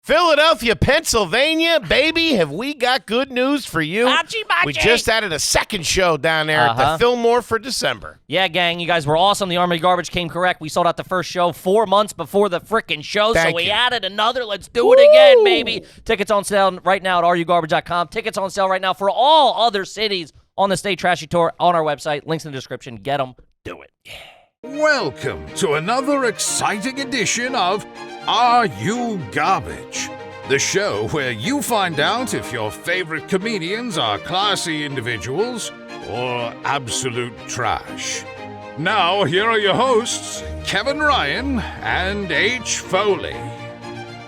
Philadelphia, Pennsylvania, baby, have we got good news for you. We just added a second show down there at the Fillmore for December. Yeah, gang, you guys were awesome. The Army of Garbage came correct. We sold out the first show 4 months before the freaking show, so we added another. Let's do it again, baby. Tickets on sale right now at rugarbage.com. Tickets on sale right now for all other cities on the Stay Trashy Tour on our website. Links in the description. Get them. Do it. Yeah. Welcome to another exciting edition of Are You Garbage? The show where you find out if your favorite comedians are classy individuals or absolute trash. Now, here are your hosts, Kevin Ryan and H. Foley.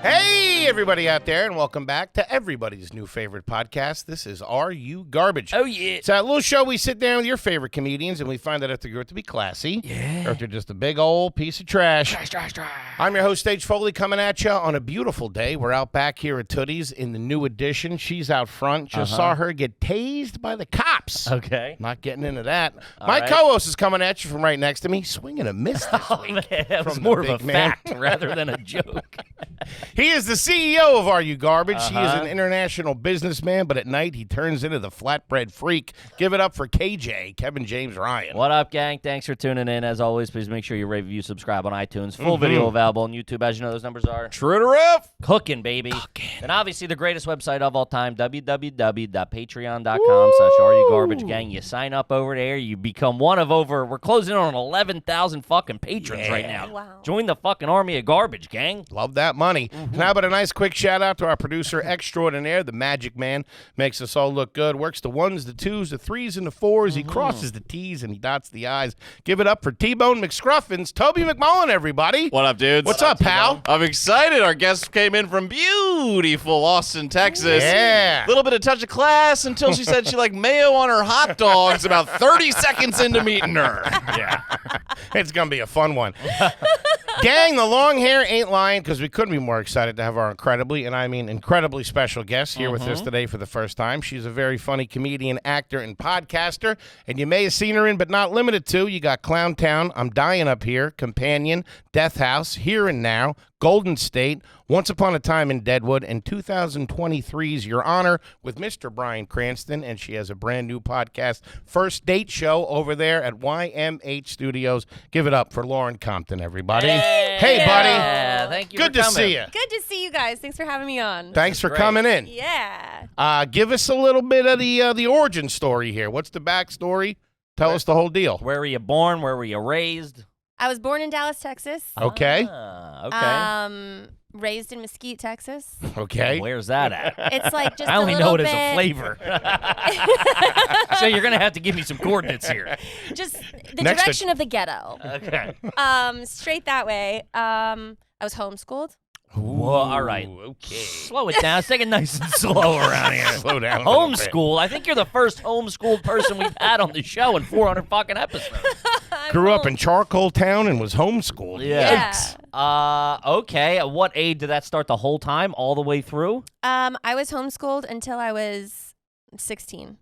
Hey, everybody out there, and welcome back to everybody's new favorite podcast. This is Are You Garbage? Oh, yeah. It's that little show we sit down with your favorite comedians, and we find out if they're good to be classy, or if they're just a big old piece of trash. Trash. I'm your host, H. Foley, coming at you on a beautiful day. We're out back here at Tootie's in the new edition. She's out front. Just saw her get tased by the cops. Okay. Not getting into that. All My right. co-host is coming at you from right next to me, swinging a miss this week. Man, that was from more the of a big man. fact rather than a joke. He is the CEO of Are You Garbage. He is an international businessman, but at night he turns into the flatbread freak. Give it up for KJ, Kevin James Ryan. What up, gang? Thanks for tuning in. As always, please make sure you rate, review, subscribe on iTunes. Full video available on YouTube. As you know, those numbers are True to roof. cooking, baby. And obviously, the greatest website of all time, www.patreon.com/areyougarbage, gang. You sign up over there. You become one of we're closing on 11,000 fucking patrons right now. Wow. Join the fucking army of garbage, gang. Love that money. And how about a nice quick shout out to our producer extraordinaire, the Magic Man. Makes us all look good. Works the ones, the twos, the threes, and the fours. He crosses the T's and he dots the I's. Give it up for T-Bone McScruffins. Toby McMullen, everybody. What up, dudes? What's up, pal? I'm excited. Our guest came in from beautiful Austin, Texas. Yeah. A little bit of touch of class until she said she liked mayo on her hot dogs about 30 seconds into meeting her. Yeah. It's going to be a fun one. Gang, the long hair ain't lying because we couldn't be more excited to have our incredibly, and I mean incredibly special guest here with us today for the first time. She's a very funny comedian, actor, and podcaster, and you may have seen her in, but not limited to. You got Clown Town, I'm Dying Up Here, Companion, Death House, Here and Now, Golden State, Once Upon a Time in Deadwood, and 2023's Your Honor with Mr. Bryan Cranston, and she has a brand new podcast, First Date Show, over there at YMH Studios. Give it up for Lauren Compton, everybody. Hey, buddy. Yeah, thank you Good for to coming. see you. Good to see you guys. Thanks for having me on. Thanks for great. coming in. Yeah. Give us a little bit of the origin story here. What's the backstory? Tell us the whole deal. Where were you born? Where were you raised? I was born in Dallas, Texas. Okay. Okay. Raised in Mesquite, Texas. Okay. Where's that at? It's like just I only a know little it as a bit- flavor. So you're going to have to give me some coordinates here. Just the Next to- direction of the ghetto. Okay. Straight that way. I was homeschooled. Whoa, all right. Okay. Slow it down. Let's take it nice and slow around here. Slow down a little bit. Homeschool. I think you're the first homeschooled person we've had on the show in 400 fucking episodes. Grew up in Charcoal Town and was homeschooled. Yeah. Okay. At what age did that start? The whole time, all the way through? I was homeschooled until I was 16.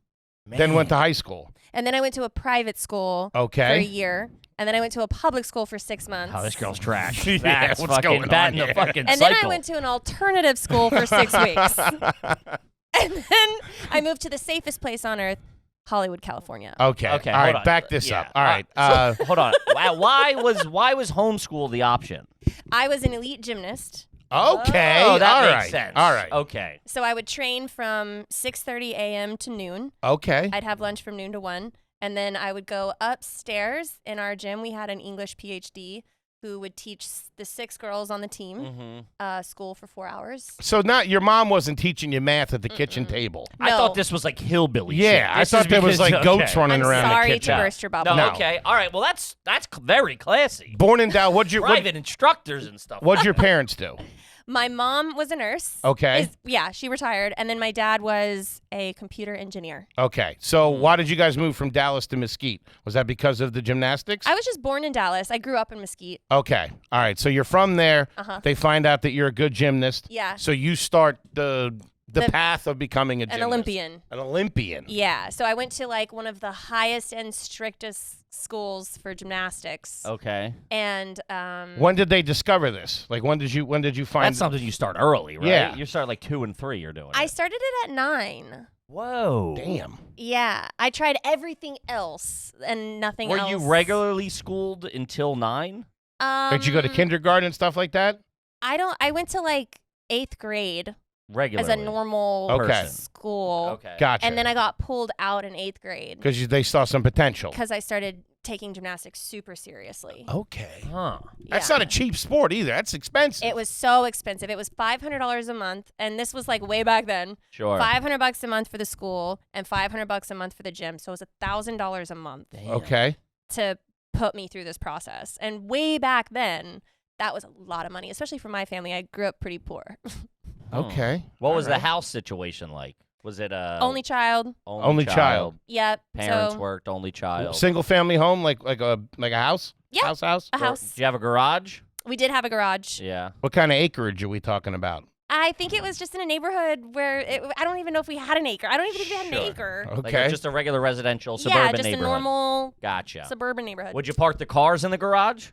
Then went to high school. And then I went to a private school for a Okay. year. And then I went to a public school for 6 months. Oh, this girl's trash. Yeah, That's what's fucking going on batting the here? fucking And cycle. then I went to an alternative school for 6 weeks. And then I moved to the safest place on earth, Hollywood, California. Okay. Okay, All hold right. on. Back this Yeah. up. All right. So, hold on. Why was homeschool the option? I was an elite gymnast. Okay. Oh, that All makes right. sense. All right. Okay. So I would train from 6:30 a.m. to noon. Okay. I'd have lunch from noon to 1. And then I would go upstairs in our gym. We had an English PhD who would teach the 6 girls on the team school for 4 hours. So not your mom wasn't teaching you math at the kitchen table. I No. thought this was like hillbilly Yeah, shit. I This thought is there was because- like goats okay. running I'm around sorry the to kitchen. burst your bubble. No, No. okay. All right. Well, that's very classy. Born in Dallas. What'd Private instructors and stuff. your parents do? My mom was a nurse. Okay. Yeah, she retired. And then my dad was a computer engineer. Okay. So why did you guys move from Dallas to Mesquite? Was that because of the gymnastics? I was just born in Dallas. I grew up in Mesquite. Okay. All right. So you're from there. Uh-huh. They find out that you're a good gymnast. Yeah. So you start the path of becoming a gymnast. An Olympian. An Olympian. Yeah. So I went to like one of the highest and strictest schools for gymnastics. Okay. And When did they discover this? Like, when did you find? That's something you start early, right? Yeah. You start like 2 and 3. You're doing. I it. started it at 9. Whoa. Damn. Yeah, I tried everything else and nothing Were else. you regularly schooled until 9? Did you go to kindergarten and stuff like that? I went to like 8th grade Regularly. as a normal Okay. school. Okay. Gotcha. And then I got pulled out in 8th grade Because they saw some potential. because I started taking gymnastics super seriously. Okay. Huh. That's Yeah. not a cheap sport either. That's expensive. It was so expensive. It was $500 a month, and this was like way back then. Sure. $500 a month for the school and $500 a month for the gym. So it was $1,000 a month Damn. Okay. to put me through this process. And way back then, that was a lot of money, especially for my family. I grew up pretty poor. Okay. What was All right. the house situation like? Was it Only child. Only child. Yep. Parents so, worked. Only child. Single family home, like a house? Yeah. House? a Or- house. Do you have a garage? We did have a garage. Yeah. What kind of acreage are we talking about? I think it was just in a neighborhood where I don't even know if we had an acre. I don't even think we had an Sure. acre. Okay. Like just a regular residential suburban Yeah, just neighborhood. a normal Gotcha. suburban neighborhood. Would you park the cars in the garage?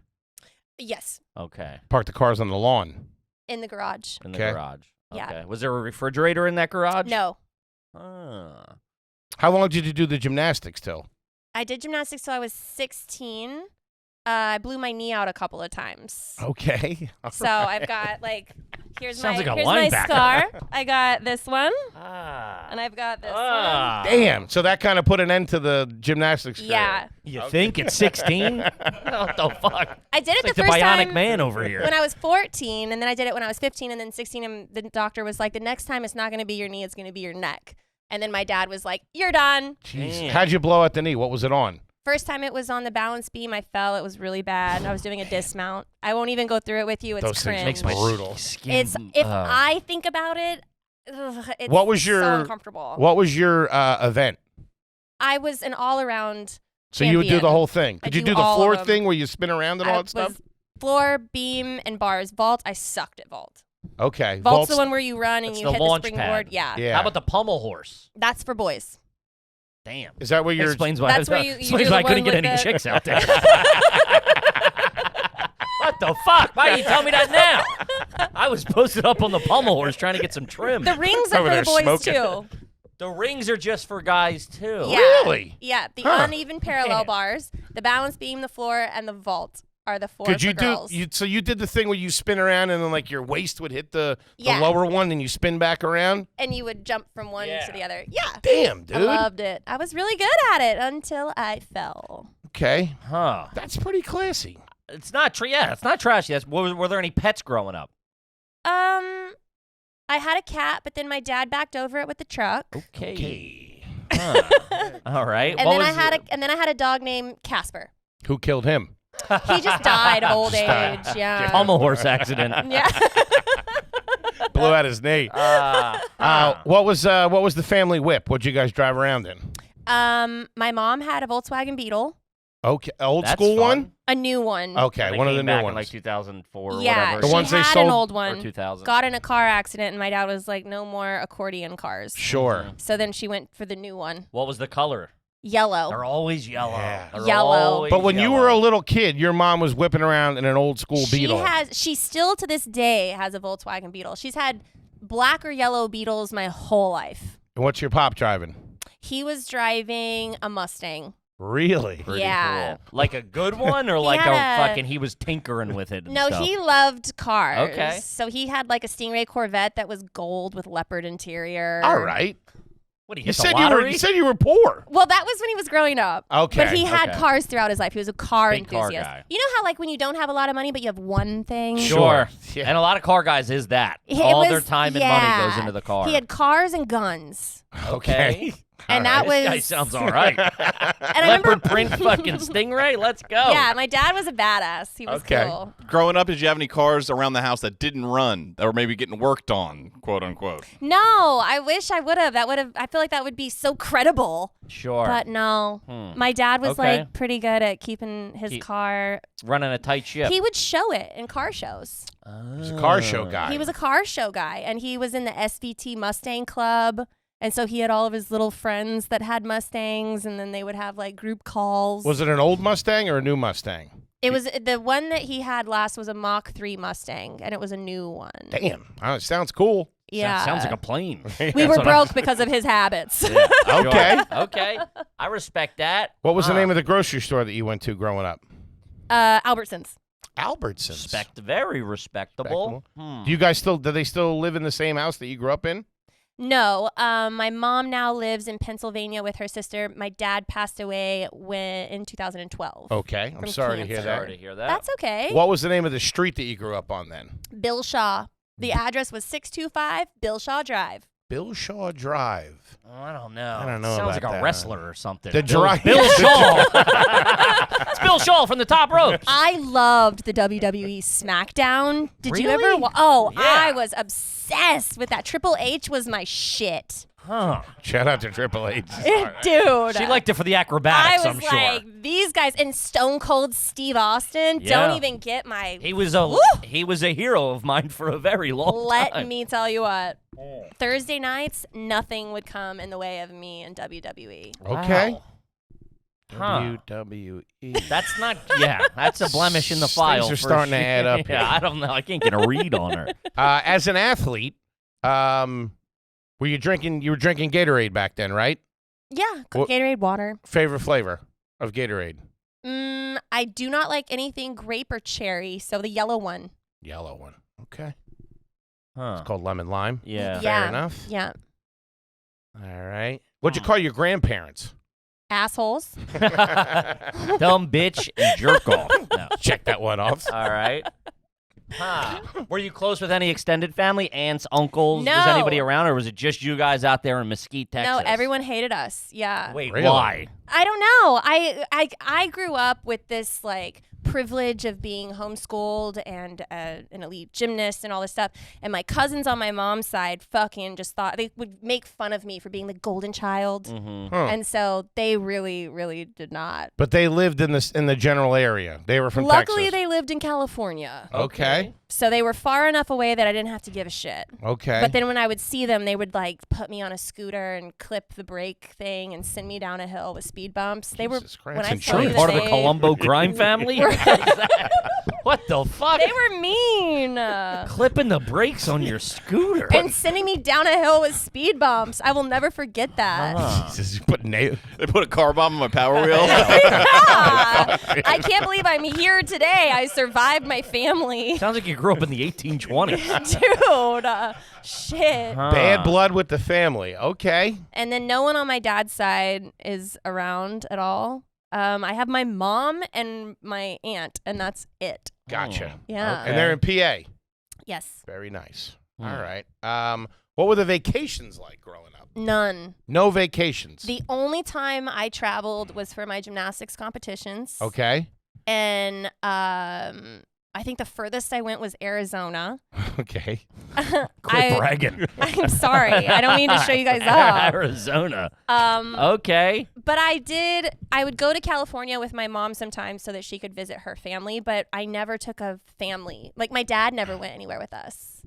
Yes, Okay. Park the cars on the lawn. in the garage. In the Okay. garage. Yeah. Okay. Was there a refrigerator in that garage? No, Ah. How long did you do the gymnastics till? I did gymnastics till I was 16. I blew my knee out a couple of times. Okay. So I've got here's Sounds my like a here's my linebacker. scar. I got this one, Ah. and I've got this Ah. Damn. So that kind of put an end to the gymnastics one. career. Yeah, You think at 16? What the fuck? I did it It's like the the first bionic time man over here. when I was 14, and then I did it when I was 15, and then 16. And the doctor was like, "The next time it's not going to be your knee; it's going to be your neck." And then my dad was like, "You're done." Jeez. Damn. How'd you blow out the knee? What was it on? First time it was on the balance beam. I fell. It was really bad. I was doing a dismount. I won't even go through it with you. It's Those things cringe. makes my brutal. Skin, It's if uh, I think about it, it's What was so your- uncomfortable. What was your event? I was an all-around. So you would do the champion. whole thing. I Could you do do the all of floor them. thing where you spin around and all that stuff? was floor, beam, and bars. Vault. I sucked at vault. Okay. Vault's the one where you run and It's you the hit the launch springboard. pad. Yeah. Yeah. How about the pommel horse? That's for boys. Damn. Is that where you're? Explains why, That's where you explains do why I the couldn't one get with any the- chicks out there. What the fuck? Why didn't you tell me that now? I was posted up on the pommel horse trying to get some trim. The rings are Over for there the boys smoking. too. The rings are just for guys, too. Yeah. Really? Yeah. The Huh. uneven parallel bars, the balance beam, the floor, and the vault are the four Could you for girls. So you did the thing where you spin around and then like your waist would hit the Yeah. lower one and you spin back around? And you would jump from one Yeah. to the other. Yeah. Damn, dude. I loved it. I was really good at it until I fell. Okay. Huh. That's pretty classy. It's not yeah, it's not trashy. Were there any pets growing up? I had a cat, but then my dad backed over it with the truck. Okay. Huh. All right. And What then was I had a dog named Casper. Who killed him? He just died of old Just died. age. Yeah. pommel horse accident. Yeah. Blew out his knee. What was the family whip? What'd you guys drive around in? My mom had a Volkswagen Beetle, Okay, old That's school fun. one. a new one. Okay, They one of the came new back ones. in like 2004 or Yeah, whatever. The she ones they had sold- an old or one. 2000. Got in a car accident, and my dad was like, "No more accordion cars." Sure. So then she went for the new one, What was the color? yellow. They're always yellow. Yeah. They're Yellow. always But when you yellow. were a little kid, your mom was whipping around in an old school Beetle. She still to this day has a Volkswagen Beetle. She's had black or yellow Beetles my whole life. And what's your pop driving? He was driving a Mustang. Really? Pretty Yeah. cool. Like a good one, or like had a a- fucking? He was tinkering with it. And No, stuff? he loved cars. Okay. So he had like a Stingray Corvette that was gold with leopard interior. All right. What he You hit the said lottery? you said you were poor. Well, that was when he was growing up. Okay. But he had Okay. cars throughout his life. He was a car Big car enthusiast. guy. You know how like when you don't have a lot of money but you have one thing? Sure. Yeah. And a lot of car guys is that. It All was- their time and yeah. money goes into the car. He had cars and guns. Okay. And All that right. was This guy sounds all right. and I remember Leopard print fucking Stingray. Let's go. Yeah, my dad was a badass. He was Okay. cool. Growing up, did you have any cars around the house that didn't run, that were maybe getting worked on, quote unquote? No, I wish I would have. I feel like that would be so credible. Sure. But no. My dad was Okay. like pretty good at keeping his car. Running a tight ship. He would show it in car shows. He's a car show guy. He was a car show guy, and he was in the SVT Mustang Club. And so he had all of his little friends that had Mustangs, and then they would have like group calls. Was it an old Mustang or a new Mustang? It was the one that he had last was a Mach 3 Mustang, and it was a new one. Damn, it sounds cool. Yeah. Sounds like a plane. We were broke because of his habits. Okay. Okay. I respect that. What was the name of the grocery store that you went to growing up? Albertsons. Albertsons. Very respectable. Do you guys do they still live in the same house that you grew up in? No, my mom now lives in Pennsylvania with her sister. My dad passed away in 2012. Okay, I'm From sorry to hear cancer. that. Sorry to hear that. That's okay. What was the name of the street that you grew up on then? Bill Shaw. The address was 625 Bill Shaw Drive. Bill Shaw Drive. Oh, I don't know. I don't know Sounds about like a that. wrestler or something. The Bill drive. Shaw. It's Bill Shaw from the top ropes. I loved the WWE SmackDown. Did you ever? Really? Oh, Yeah. I was obsessed with that. Triple H was my shit. Huh. Shout out to Triple H. Dude. She liked it for the I acrobatics, was I'm sure. like, these guys and Stone Cold Steve Austin Yeah. don't even get my. He was a hero of mine for a very long Let time. me tell you what. Thursday nights, nothing would come in the way of me in WWE. Okay. Wow. Huh. WWE. That's not. Yeah, that's a blemish in the file. Things are for starting to sure. add up Yeah, here. I don't know. I can't get a read on her. As an athlete, were you drinking? You were drinking Gatorade back then, right? Yeah, What- Gatorade water. Favorite flavor of Gatorade? I do not like anything grape or cherry, so the yellow one. Yellow one. Okay. Huh. It's called lemon lime. Yeah. Fair enough. Yeah. All right. What'd you call your grandparents? Assholes. Dumb bitch and jerk off. No. Check that one off. All right. Huh. Were you close with any extended family, aunts, uncles? No. Was anybody around, or was it just you guys out there in Mesquite, Texas? No, everyone hated us. Yeah. Wait, Really? why? I don't know. I grew up with this like privilege of being homeschooled and an elite gymnast and all this stuff. And my cousins on my mom's side fucking just thought they would make fun of me for being the golden child. Mm-hmm. Huh. And so they really, really did not. But they lived in the general area. They were from Luckily, Texas. they lived in California. Okay. So they were far enough away that I didn't have to give a shit. Okay. But then when I would see them, they would like put me on a scooter and clip the brake thing and send me down a hill with speed bumps. They were Jesus Christ. when I That's tell you insurance. that Part of the they- Colombo crime family? What is that? What the fuck? They were mean. Clipping the brakes on your scooter. And sending me down a hill with speed bumps. I will never forget that. Jesus, you put nail. They put a car bomb on my Power Wheel. Yeah. I can't believe I'm here today. I survived my family. Sounds like you grew up in the 1820s. Dude, shit. Huh. Bad blood with the family. Okay. And then no one on my dad's side is around at all. I have my mom and my aunt, and that's it. Gotcha. Yeah. And they're in PA. Yes. Very nice. Hmm. All right. What were the vacations like growing up? None. No vacations. The only time I traveled was for my gymnastics competitions. Okay. And I think the furthest I went was Arizona. Okay. Quit bragging. I'm sorry. I don't mean to show you guys up. Arizona. Um, Okay. But I would go to California with my mom sometimes so that she could visit her family, but I never took a family. Like my dad never went anywhere with us.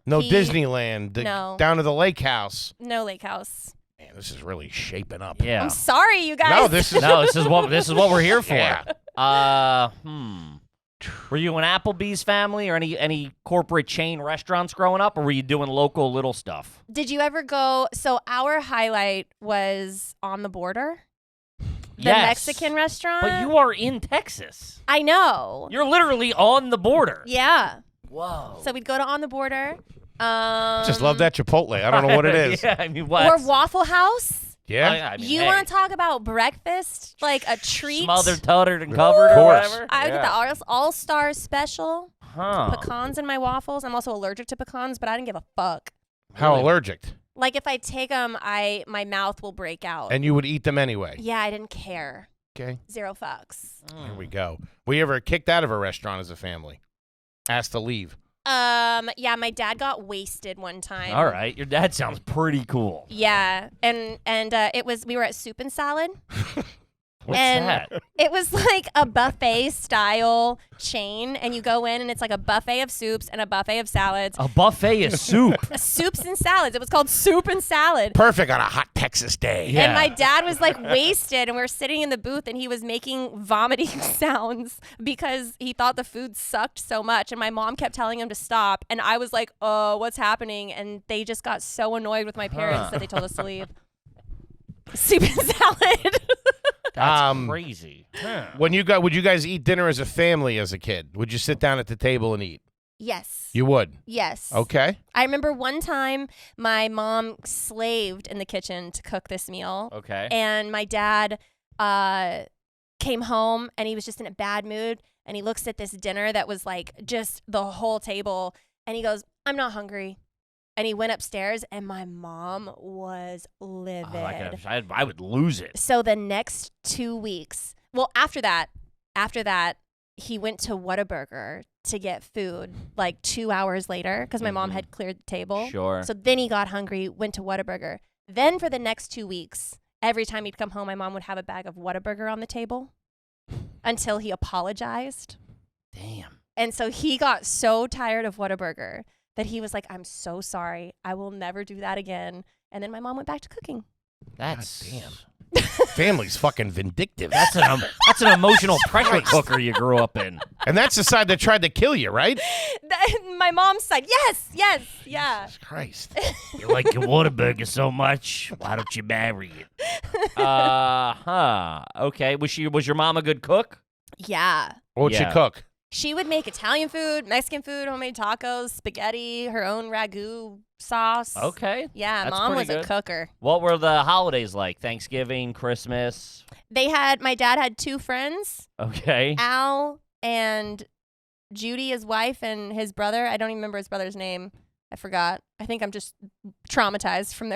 No He- Disneyland. No. Down to the lake house. No lake house. Man, this is really shaping up. Yeah. I'm sorry, you guys. No, this is. No, this is what we're here for. Yeah. Were you an Applebee's family or any corporate chain restaurants growing up, or were you doing local little stuff? Did you ever go? So our highlight was On the Border, the Yes. Mexican restaurant. But you are in Texas. I know. You're literally on the border. Yeah. Whoa. So we'd go to On the Border. Just love that Chipotle. I don't know what it is. Yeah, I mean, what? Or Waffle House. Yeah. I mean, You hey, want to talk about breakfast? Like a treat? smothered, tuttered, and covered, or course. whatever? I would get the All-Star special. Huh. Pecans in my waffles. I'm also allergic to pecans, but I didn't give a fuck. How Really? allergic? Like if I take them, my mouth will break out. And you would eat them anyway. Yeah, I didn't care. Okay. 0 fucks. Here we go. Were you ever kicked out of a restaurant as a family? Asked to leave? Yeah, my dad got wasted one time. All right, your dad sounds pretty cool. Yeah, and it was we were at Soup and Salad. What's and that? it was like a buffet style chain, and you go in and it's like a buffet of soups and a buffet of salads. A buffet of soup. Soups and salads. It was called Soup and Salad. Perfect on a hot Texas day. Yeah. And my dad was like wasted, and we were sitting in the booth, and he was making vomiting sounds because he thought the food sucked so much. And my mom kept telling him to stop, and I was like, "Oh, what's happening?" And they just got so annoyed with my parents that they told us to leave. Soup and salad. That's crazy. Huh. Would you guys eat dinner as a family as a kid? Would you sit down at the table and eat? Yes. You would. Yes. Okay. I remember one time my mom slaved in the kitchen to cook this meal. Okay. And my dad came home, and he was just in a bad mood, and he looks at this dinner that was like just the whole table, and he goes, "I'm not hungry." And he went upstairs, and my mom was livid. I would lose it. So the next 2 weeks, well, after that, he went to Whataburger to get food like 2 hours later because my mom had cleared the table. Sure. So then he got hungry, went to Whataburger. Then for the next 2 weeks, every time he'd come home, my mom would have a bag of Whataburger on the table until he apologized. Damn. And so he got so tired of Whataburger that he was like, "I'm so sorry. I will never do that again." And then my mom went back to cooking. That's damn. Family's fucking vindictive. That's an emotional pressure cooker you grew up in. And that's the side that tried to kill you, right? My mom's side, yes, yeah. Jesus Christ. You like your Whataburger so much, why don't you marry it? Okay. Was your mom a good cook? Yeah. What'd Yeah. you cook? She would make Italian food, Mexican food, homemade tacos, spaghetti, her own ragu sauce. Okay. Yeah, That's Mom was pretty a good. cooker. What were the holidays like? Thanksgiving, Christmas? My dad had two friends, Okay. Al and Judy, his wife, and his brother. I don't even remember his brother's name. I forgot. I think I'm just traumatized from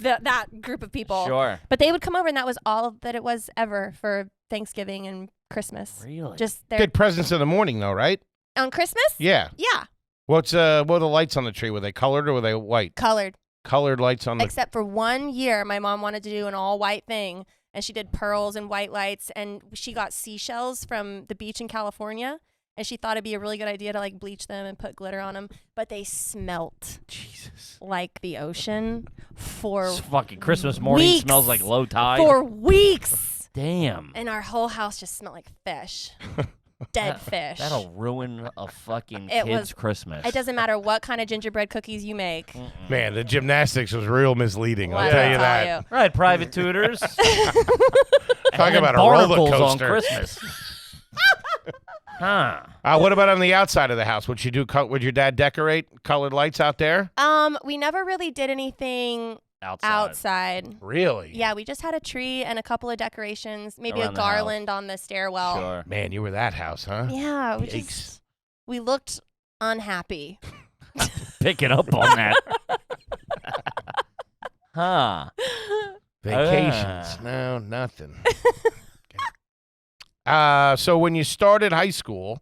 that group of people. Sure. But they would come over, and that was all that it was ever for Thanksgiving and Christmas. Really? Just their Did presents in the morning, though, right? on Christmas? Yeah. Yeah, What were the lights on the tree? Were they colored or were they white? colored. Colored lights on the... Except for 1 year, my mom wanted to do an all-white thing, and she did pearls and white lights, and she got seashells from the beach in California, and she thought it'd be a really good idea to like bleach them and put glitter on them, but they smelt Jesus. like the ocean for It's fucking Christmas morning weeks. smells like low tide. for weeks, Damn. and our whole house just smelled like fish, dead fish. That'll ruin a fucking It kid's was- Christmas. It doesn't matter what kind of gingerbread cookies you make. Man, the gymnastics was real misleading. I'll Let tell me you that. Right, private tutors. Talk about a barnacles roller on coaster. Christmas. Huh. What about on the outside of the house? Would you do? Would your dad decorate colored lights out there? We never really did anything Outside. outside. Really? Yeah, we just had a tree and a couple of decorations, maybe Around a the house. garland on the stairwell. Sure. Man, you were that house, huh? Yeah, Yikes. we looked unhappy. Picking up on that. Huh. Vacations? No, nothing. So when you started high school,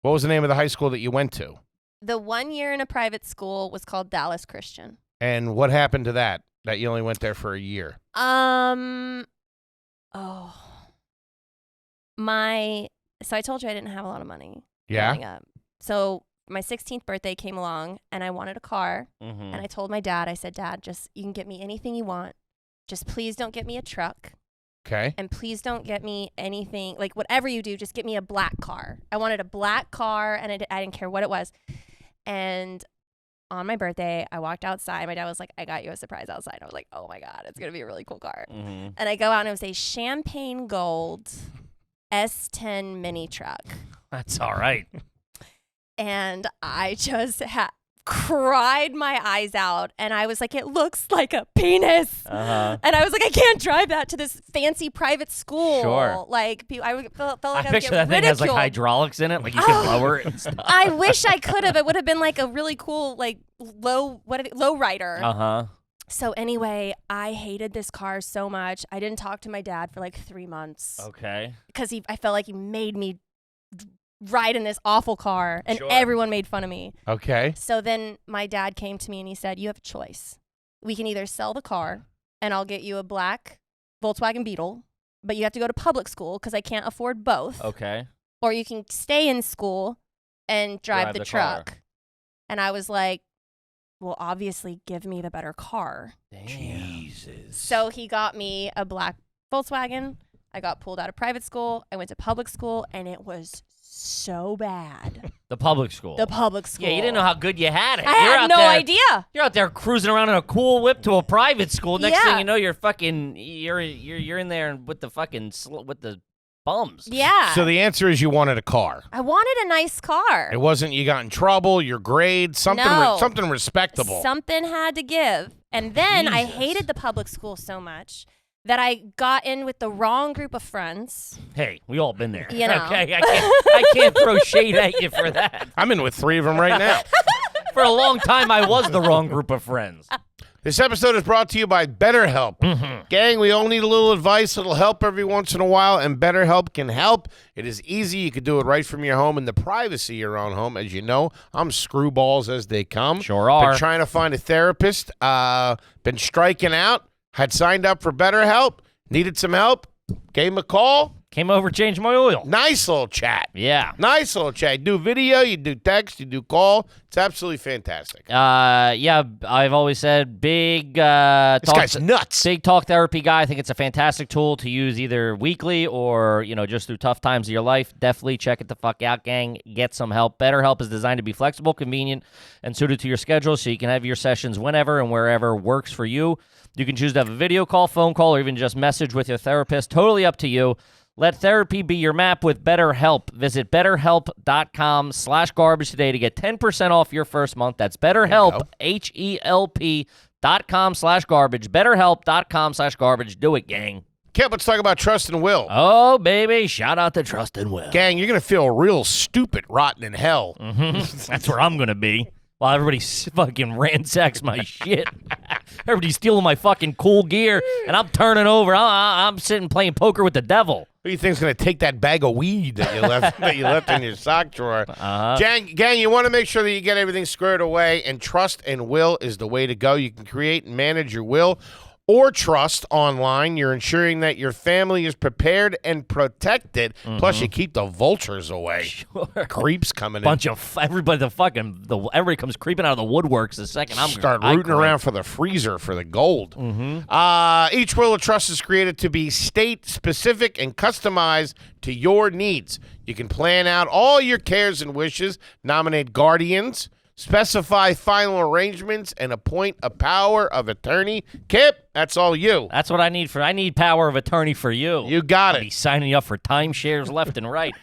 what was the name of the high school that you went to? The 1 year in a private school was called Dallas Christian. And what happened to that? That you only went there for a year? So I told you I didn't have a lot of money Yeah. growing up. So my 16th birthday came along, and I wanted a car. Mm-hmm. And I told my dad, I said, "Dad, you can get me anything you want. Just please don't get me a truck. Okay. And please don't get me anything, like whatever you do, just get me a black car." I wanted a black car, and I didn't care what it was. And on my birthday, I walked outside. My dad was like, "I got you a surprise outside." I was like, "Oh my God, it's going to be a really cool car." Mm-hmm. And I go out, and it was a champagne gold S10 mini truck. That's all right. And I just cried my eyes out, and I was like, "It looks like a penis." Uh-huh. And I was like, "I can't drive that to this fancy private school." Sure. Like, I felt like I would picture get that thing has like ridiculed. hydraulics in it, like you can lower it and stuff. I wish I could have. It would have been like a really cool, like low rider. Uh-huh. So anyway, I hated this car so much. I didn't talk to my dad for like 3 months Okay. because I felt like he made me ride in this awful car, and Sure. everyone made fun of me. Okay. So then my dad came to me and he said, "You have a choice. We can either sell the car and I'll get you a black Volkswagen Beetle, but you have to go to public school because I can't afford both. Okay. Or you can stay in school and drive the car. truck. And I was like, well, obviously, give me the better car. Damn. Jesus. So he got me a black Volkswagen. I got pulled out of private school. I went to public school, and it was so bad. The public school. The public school. Yeah, you didn't know how good you had it. I You're had out no there, idea. You're out there cruising around in a cool whip to a private school. Next Yeah. thing you know, you're in there with the fucking with the bums. Yeah. So the answer is you wanted a car. I wanted a nice car. It wasn't you got in trouble, your grades, something No. something respectable. Something had to give. And then I Jesus. hated the public school so much that I got in with the wrong group of friends. Hey, we all been there. You know. Okay, I can't throw shade at you for that. I'm in with 3 of them right now. For a long time, I was the wrong group of friends. This episode is brought to you by BetterHelp. Gang, we all need a little advice. It'll help every once in a while, and BetterHelp can help. It is easy. You can do it right from your home in the privacy of your own home. As you know, I'm screwballs as they come. Sure are. Been trying to find a therapist. Been striking out. Had signed up for BetterHelp. Needed some help. Gave him a call. Came over, changed my oil. Nice little chat. Yeah. Nice little chat. You do video, you do text, you do call. It's absolutely fantastic. Yeah, I've always said This guy's nuts. Big talk therapy guy. I think it's a fantastic tool to use either weekly or, just through tough times of your life. Definitely check it the fuck out, gang. Get some help. BetterHelp is designed to be flexible, convenient, and suited to your schedule so you can have your sessions whenever and wherever works for you. You can choose to have a video call, phone call, or even just message with your therapist. Totally up to you. Let therapy be your map with BetterHelp. Visit BetterHelp.com/garbage today to get 10% off your first month. That's BetterHelp, HELP.com/garbage. BetterHelp.com/garbage. Do it, gang. Kev, let's talk about trust and will. Oh, baby. Shout out to Trust and Will. Gang, you're going to feel real stupid rotting in hell. That's where I'm going to be. While everybody fucking ransacks my shit. Everybody's stealing my fucking cool gear, and I'm turning over. I'm sitting playing poker with the devil. Who do you think's going to take that bag of weed that you left in your sock drawer? Gang, you want to make sure that you get everything squared away, and trust and will is the way to go. You can create and manage your will or trust online. You're ensuring that your family is prepared and protected. Plus, you keep the vultures away. Sure. Creeps coming Bunch of everybody. Everybody comes creeping out of the woodworks the second I'm Start rooting around for the freezer for the gold. Each will of trust is created to be state-specific and customized to your needs. You can plan out all your cares and wishes, nominate guardians, specify final arrangements, and appoint a power of attorney. Kip, that's all you. That's what I need I need power of attorney for you. You got I'll be it. signing you up for timeshares left and right.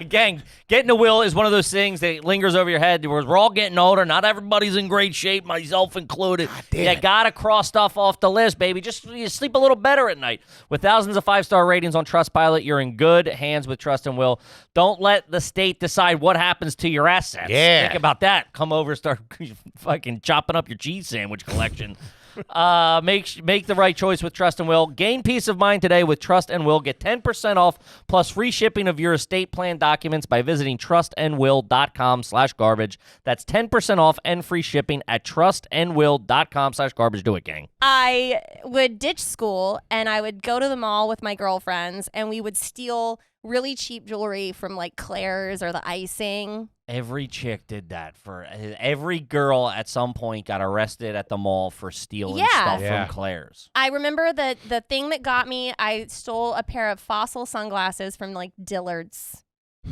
Gang, getting a will is one of those things that lingers over your head. We're all getting older. Not everybody's in great shape, myself included. damn You it. gotta cross stuff off the list, baby. Just you sleep a little better at night. With thousands of 5-star ratings on Trustpilot, you're in good hands with Trust and Will. Don't let the state decide what happens to your assets. Yeah. Think about that. Come over, start fucking chopping up your cheese sandwich collection. Make the right choice with Trust and Will. Gain peace of mind today with Trust and Will. Get 10% off plus free shipping of your estate plan documents by visiting trustandwill.com/garbage. That's 10% off and free shipping at trustandwill.com/garbage. Do it, gang. I would ditch school and I would go to the mall with my girlfriends and we would steal really cheap jewelry from like Claire's or the icing. Every chick did that. For every girl at some point got arrested at the mall for stealing stuff Yeah. from Claire's. I remember that the thing that got me, I stole a pair of Fossil sunglasses from like Dillard's.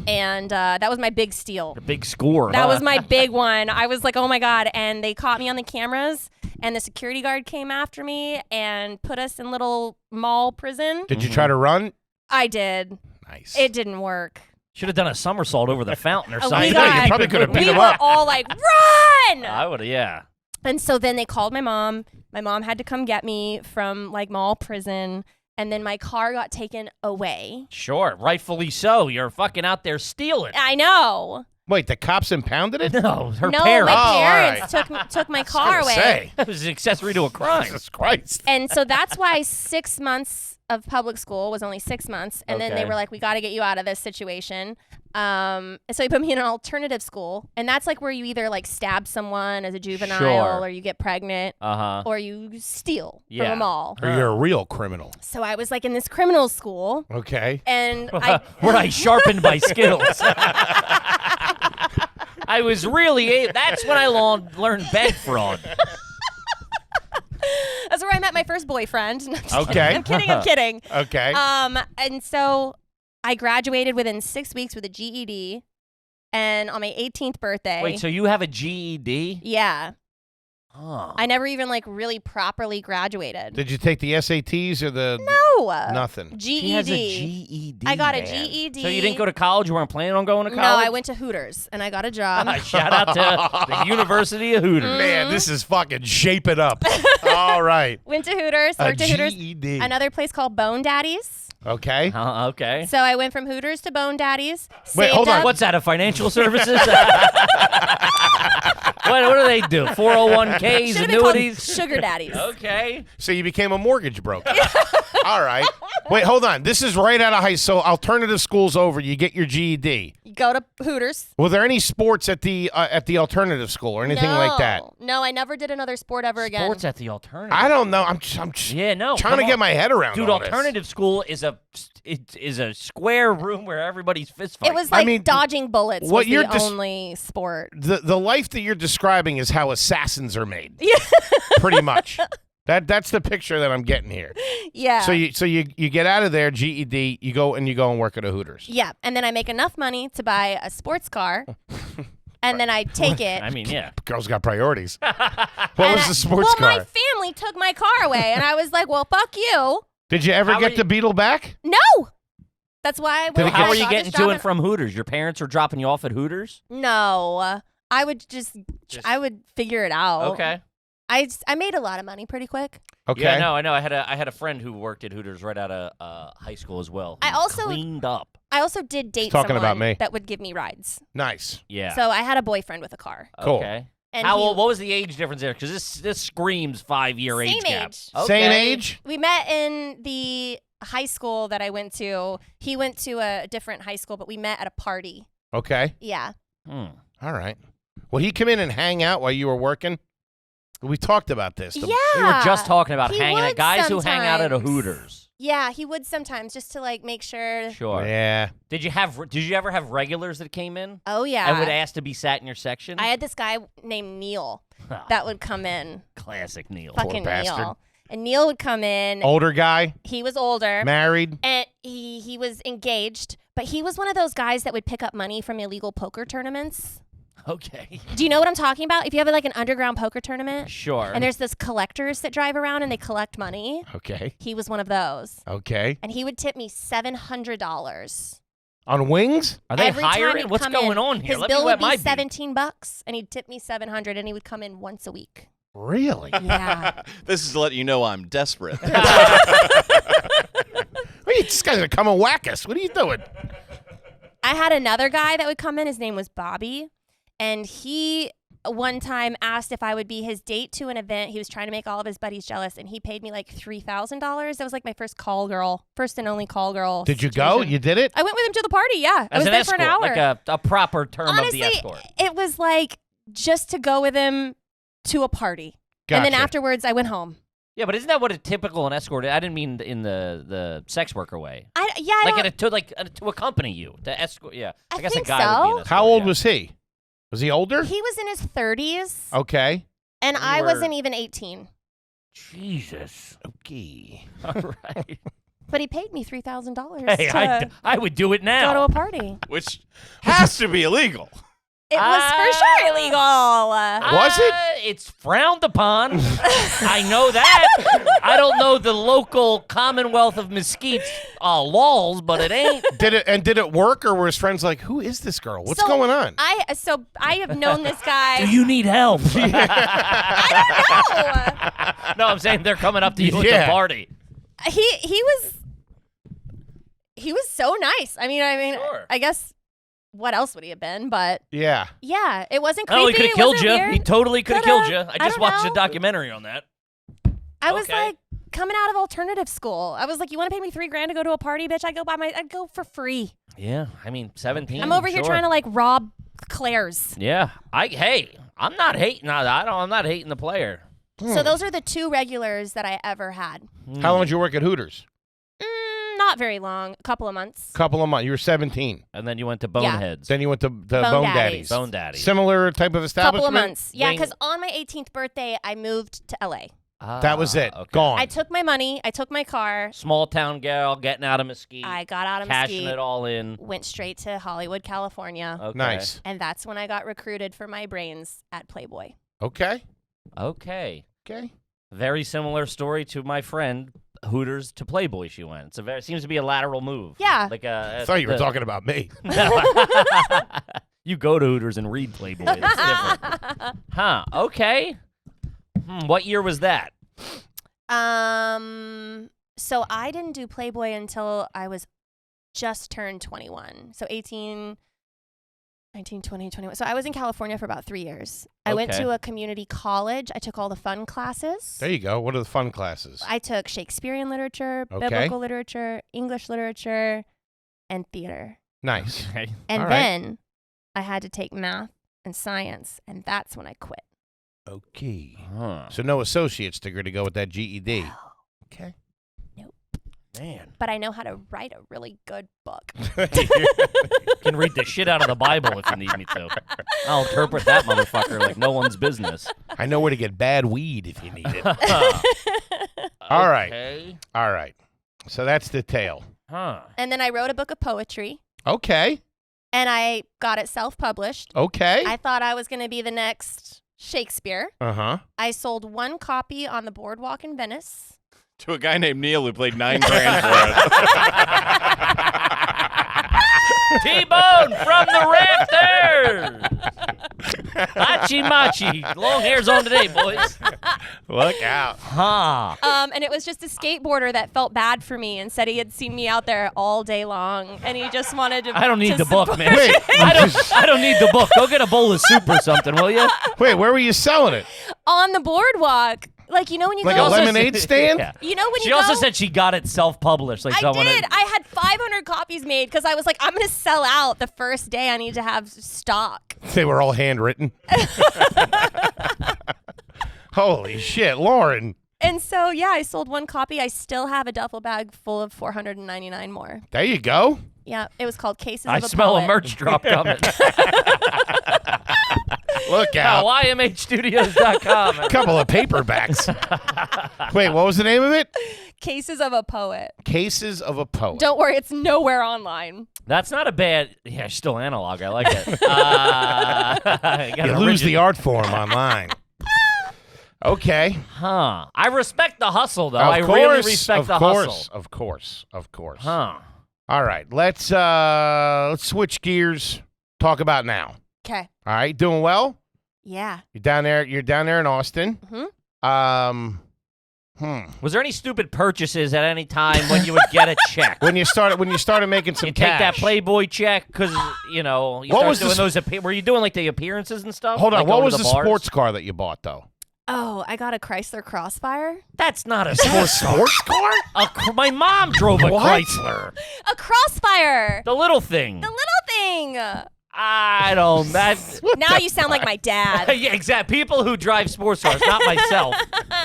And that was my big steal. The big score. That was my big one. I was like, oh my God. And they caught me on the cameras and the security guard came after me and put us in little mall prison. Did you try to run? I did. Nice. It didn't work. Should have done a somersault over the fountain or Oh, something. we got- you probably could have beat We him were up. all like, run! I would have, yeah. And so then they called my mom. My mom had to come get me from like mall prison. And then my car got taken away. Sure, rightfully so. You're fucking out there stealing. I know. Wait, the cops impounded it? No, her No, parents. Oh, my all parents took my car away. Say, That was an accessory to a crime. Jesus Christ. And so that's why 6 months of public school was only 6 months, and then they Okay. were like, "We got to get you out of this situation." And so they put me in an alternative school, and that's like where you either like stab someone as a juvenile, Sure. or you get pregnant, Uh-huh. or you steal Yeah. from a mall. Or you're a real criminal. So I was like in this criminal school, Okay. and Where I sharpened my skills. I was really, that's when I learned bank fraud. that's where I met my first boyfriend. No, I'm just Okay. kidding. I'm kidding. Okay. And so I graduated within 6 weeks with a GED, and on my 18th birthday. Wait, so you have a GED? Yeah. Huh. I never even like really properly graduated. Did you take the SATs or the No. nothing? GED. She has a GED. I got a man. GED. So you didn't go to college? You weren't planning on going to No, college? I went to Hooters and I got a job. Shout out to the University of Hooters. Man, this is fucking shaping up. All right. Went to Hooters, A worked at Hooters. GED. Another place called Bone Daddies. Okay. Okay. So I went from Hooters to Bone Daddies. Wait, hold saved on. up- What's that, a financial services? What do they do? 401ks, Should've been called annuities? Sugar Daddies. Okay. So you became a mortgage broker. All right. Wait, hold on. This is right out of high school. So alternative school's over. You get your GED. You go to Hooters. Were there any sports at the alternative school or anything like that? No, I never did another sport ever again. Sports at the alternative. I don't know. I'm just Yeah, no. trying to come get on. my head around Dude, all this. alternative school is a square room where everybody's fist fighting. It was I like mean, dodging bullets what was you're the only sport. The life that you're describing is how assassins are made. Yeah. Pretty much. That's the picture that I'm getting here. Yeah. So you get out of there, GED, you go and work at a Hooters. Yeah, and then I make enough money to buy a sports car, and then I take it. I mean, yeah. Girls got priorities. What and was the sports well, car? my family took my car away, and I was like, "Well, fuck you." Did you ever How get are the Beetle back? No. That's why. Did it How get- are you getting to and from Hooters? Your parents are dropping you off at Hooters? No, I would I would figure it out. Okay. I made a lot of money pretty quick. Okay. Yeah, no, I know. I had a friend who worked at Hooters right out of high school as well. I He also- cleaned up. I also did date talking someone about me. that would give me rides. Nice. Yeah. So I had a boyfriend with a car. Cool. Okay. And How he- old? What was the age difference there? Because this screams 5-year age Same gap. age. Okay. Same age? We met in the high school that I went to. He went to a different high school, but we met at a party. Okay. Yeah. Hmm. All right. Would he come in and hang out while you were working? We talked about this. Yeah. We were just talking about He hanging at would guys who hang out at a sometimes. Hooters. Yeah, he would sometimes just to like make sure. Sure. Yeah. Did you ever have regulars that came in Oh yeah. and would ask to be sat in your section? I had this guy named Neil that would come in. Classic Neil. Fucking bastard. Neil. And Neil would come in. Older guy, He was older. married. And he was engaged, but he was one of those guys that would pick up money from illegal poker tournaments. Okay. Do you know what I'm talking about? If you have like an underground poker tournament, Sure. and there's this collectors that drive around and they collect money. Okay. He was one of those. Okay. And he would tip me $700. On wings? Are they Every time hiring? he'd What's come going in, on here? His Let bill me would wet my be beak. $17, and he'd tip me $700, and he would come in once a week. Really? Yeah. This is to let you know I'm desperate. Wait, this guy's gonna come and whack us. What are you doing? I had another guy that would come in. His name was Bobby, and he one time asked if I would be his date to an event. He was trying to make all of his buddies jealous, and he paid me like $3,000. That was like my first and only call girl. Did you go? situation. You did it? I went with him to the party. Yeah, I As was an there escort, for an hour. like a proper term Honestly, of the escort. it was like just to go with him to a party, and then Gotcha. afterwards I went home. Yeah, but isn't that what a typical an escort is? I didn't mean in the sex worker way. I Like don't, to accompany you, to escort. Yeah, I guess think a guy would be so. an escort. How old yeah. was he? Was he older? he was in his 30s, Okay. and You I were- wasn't even 18. Jesus. Okay. All right. But he paid me $3,000 Hey, to I would do it go now. to a party. Which has to be illegal. It was for sure illegal. Was it? It's frowned upon. I know that. I don't know the local Commonwealth of Mesquite's laws, but it ain't. Did it work, or were his friends like, "Who is this girl? What's So, going on?" I have known this guy. Do you need help? I No, I'm saying they're coming up to you at Yeah. the party. don't know. He was so nice. I mean, Sure. I guess what else would he have been? But Yeah. yeah, it wasn't creepy. Oh, he could have it killed wasn't you. weird. He totally could have killed you. Coulda. I I just don't watched know. a documentary on that. I was Okay. like, coming out of alternative school. I was like, you want to pay me $3,000 to go to a party, bitch? I'd go for free. Yeah, I mean, 17. I'm over here trying to like rob Claire's. Yeah, I'm not hating. I'm not hating the player. So those are the 2 regulars that I ever had. How long did you work at Hooters? Not very long. A couple of months. Couple of months. You were 17. And then you went to Boneheads. Then you went to the Bone Daddies. Bone Daddies. Similar type of establishment? Couple of months. Yeah, because on my 18th birthday, I moved to LA. That was it. Okay. Gone. I took my money. I took my car. Small town girl getting out of Mesquite. I got out of cashing Mesquite. it all in. Went straight to Hollywood, California. Okay. Nice. And that's when I got recruited for my brains at Playboy. Okay. Okay. Okay. Very similar story to my friend Hooters to Playboy. She went. It seems to be a lateral move. Yeah. Like I thought you were talking about me. You go to Hooters and read Playboy. That's different. Huh. Okay. What year was that? So I didn't do Playboy until I was just turned 21. So 18, 19, 20, 21. So I was in California for about 3 years. I went Okay. to a community college. I took all the fun classes. There you go. What are the fun classes? I took Shakespearean literature, Okay. biblical literature, English literature, and theater. Nice. Okay. And All right. then I had to take math and science, and that's when I quit. Okay. Huh. So no associate's degree to go with that GED. Okay. Man. But I know how to write a really good book. Can read the shit out of the Bible if you need me to. I'll interpret that motherfucker like no one's business. I know where to get bad weed if you need it. All right. Okay. All right. So that's the tale. Huh. And then I wrote a book of poetry, Okay. and I got it self-published. Okay. I thought I was going to be the next Shakespeare. Uh-huh. I sold 1 copy on the boardwalk in Venice. To a guy named Neil who played $9,000 for it. T-Bone from the rafters. Hachi machi. Long hair's on today, boys. Look out. Huh. And it was just a skateboarder that felt bad for me and said he had seen me out there all day long, and he just wanted to. I don't need to the book, support- man. Wait. I don't need the book. Go get a bowl of soup or something, will you? Wait, where were you selling it? On the boardwalk, like when you Like go. a lemonade stand? Yeah. You know when She you also go- said she got it self-published. Like I someone did. I had 500 copies made because I was like, I'm gonna sell out the first day. I need to have stock. They were all handwritten. Holy shit, Lauren. And so yeah, I sold 1 copy. I still have a duffel bag full of 499 more. There you go. Yeah, it was called Cases I of a smell Poet. a merch drop coming. Look out. YMHstudios.com. Couple of paperbacks. Wait, what was the name of it? Cases of a Poet. Cases of a Poet. Don't worry, it's nowhere online. That's not a bad. Yeah, still analog. I like it. You lose the art form online. Okay. Huh. I respect the hustle, though. Of I course, really respect of the course, hustle. Of course. Of course. Huh. All right. Let's switch gears. Talk about now. Okay. All right. Doing well? Yeah. You're down there in Austin. Mhm. Was there any stupid purchases at any time when you would get a check? When you started making some You take that cash. Playboy check because you What start was doing the those. Were you doing like the appearances and stuff? Hold on. Like What going was to the bars? sports car that you bought though? Oh, I got a Chrysler Crossfire. That's not a sports car. My mom drove a What? Chrysler. A Crossfire. The little thing. The little thing. I don't. That's Now you sound like my dad. yeah, exactly. People who drive sports cars, not myself,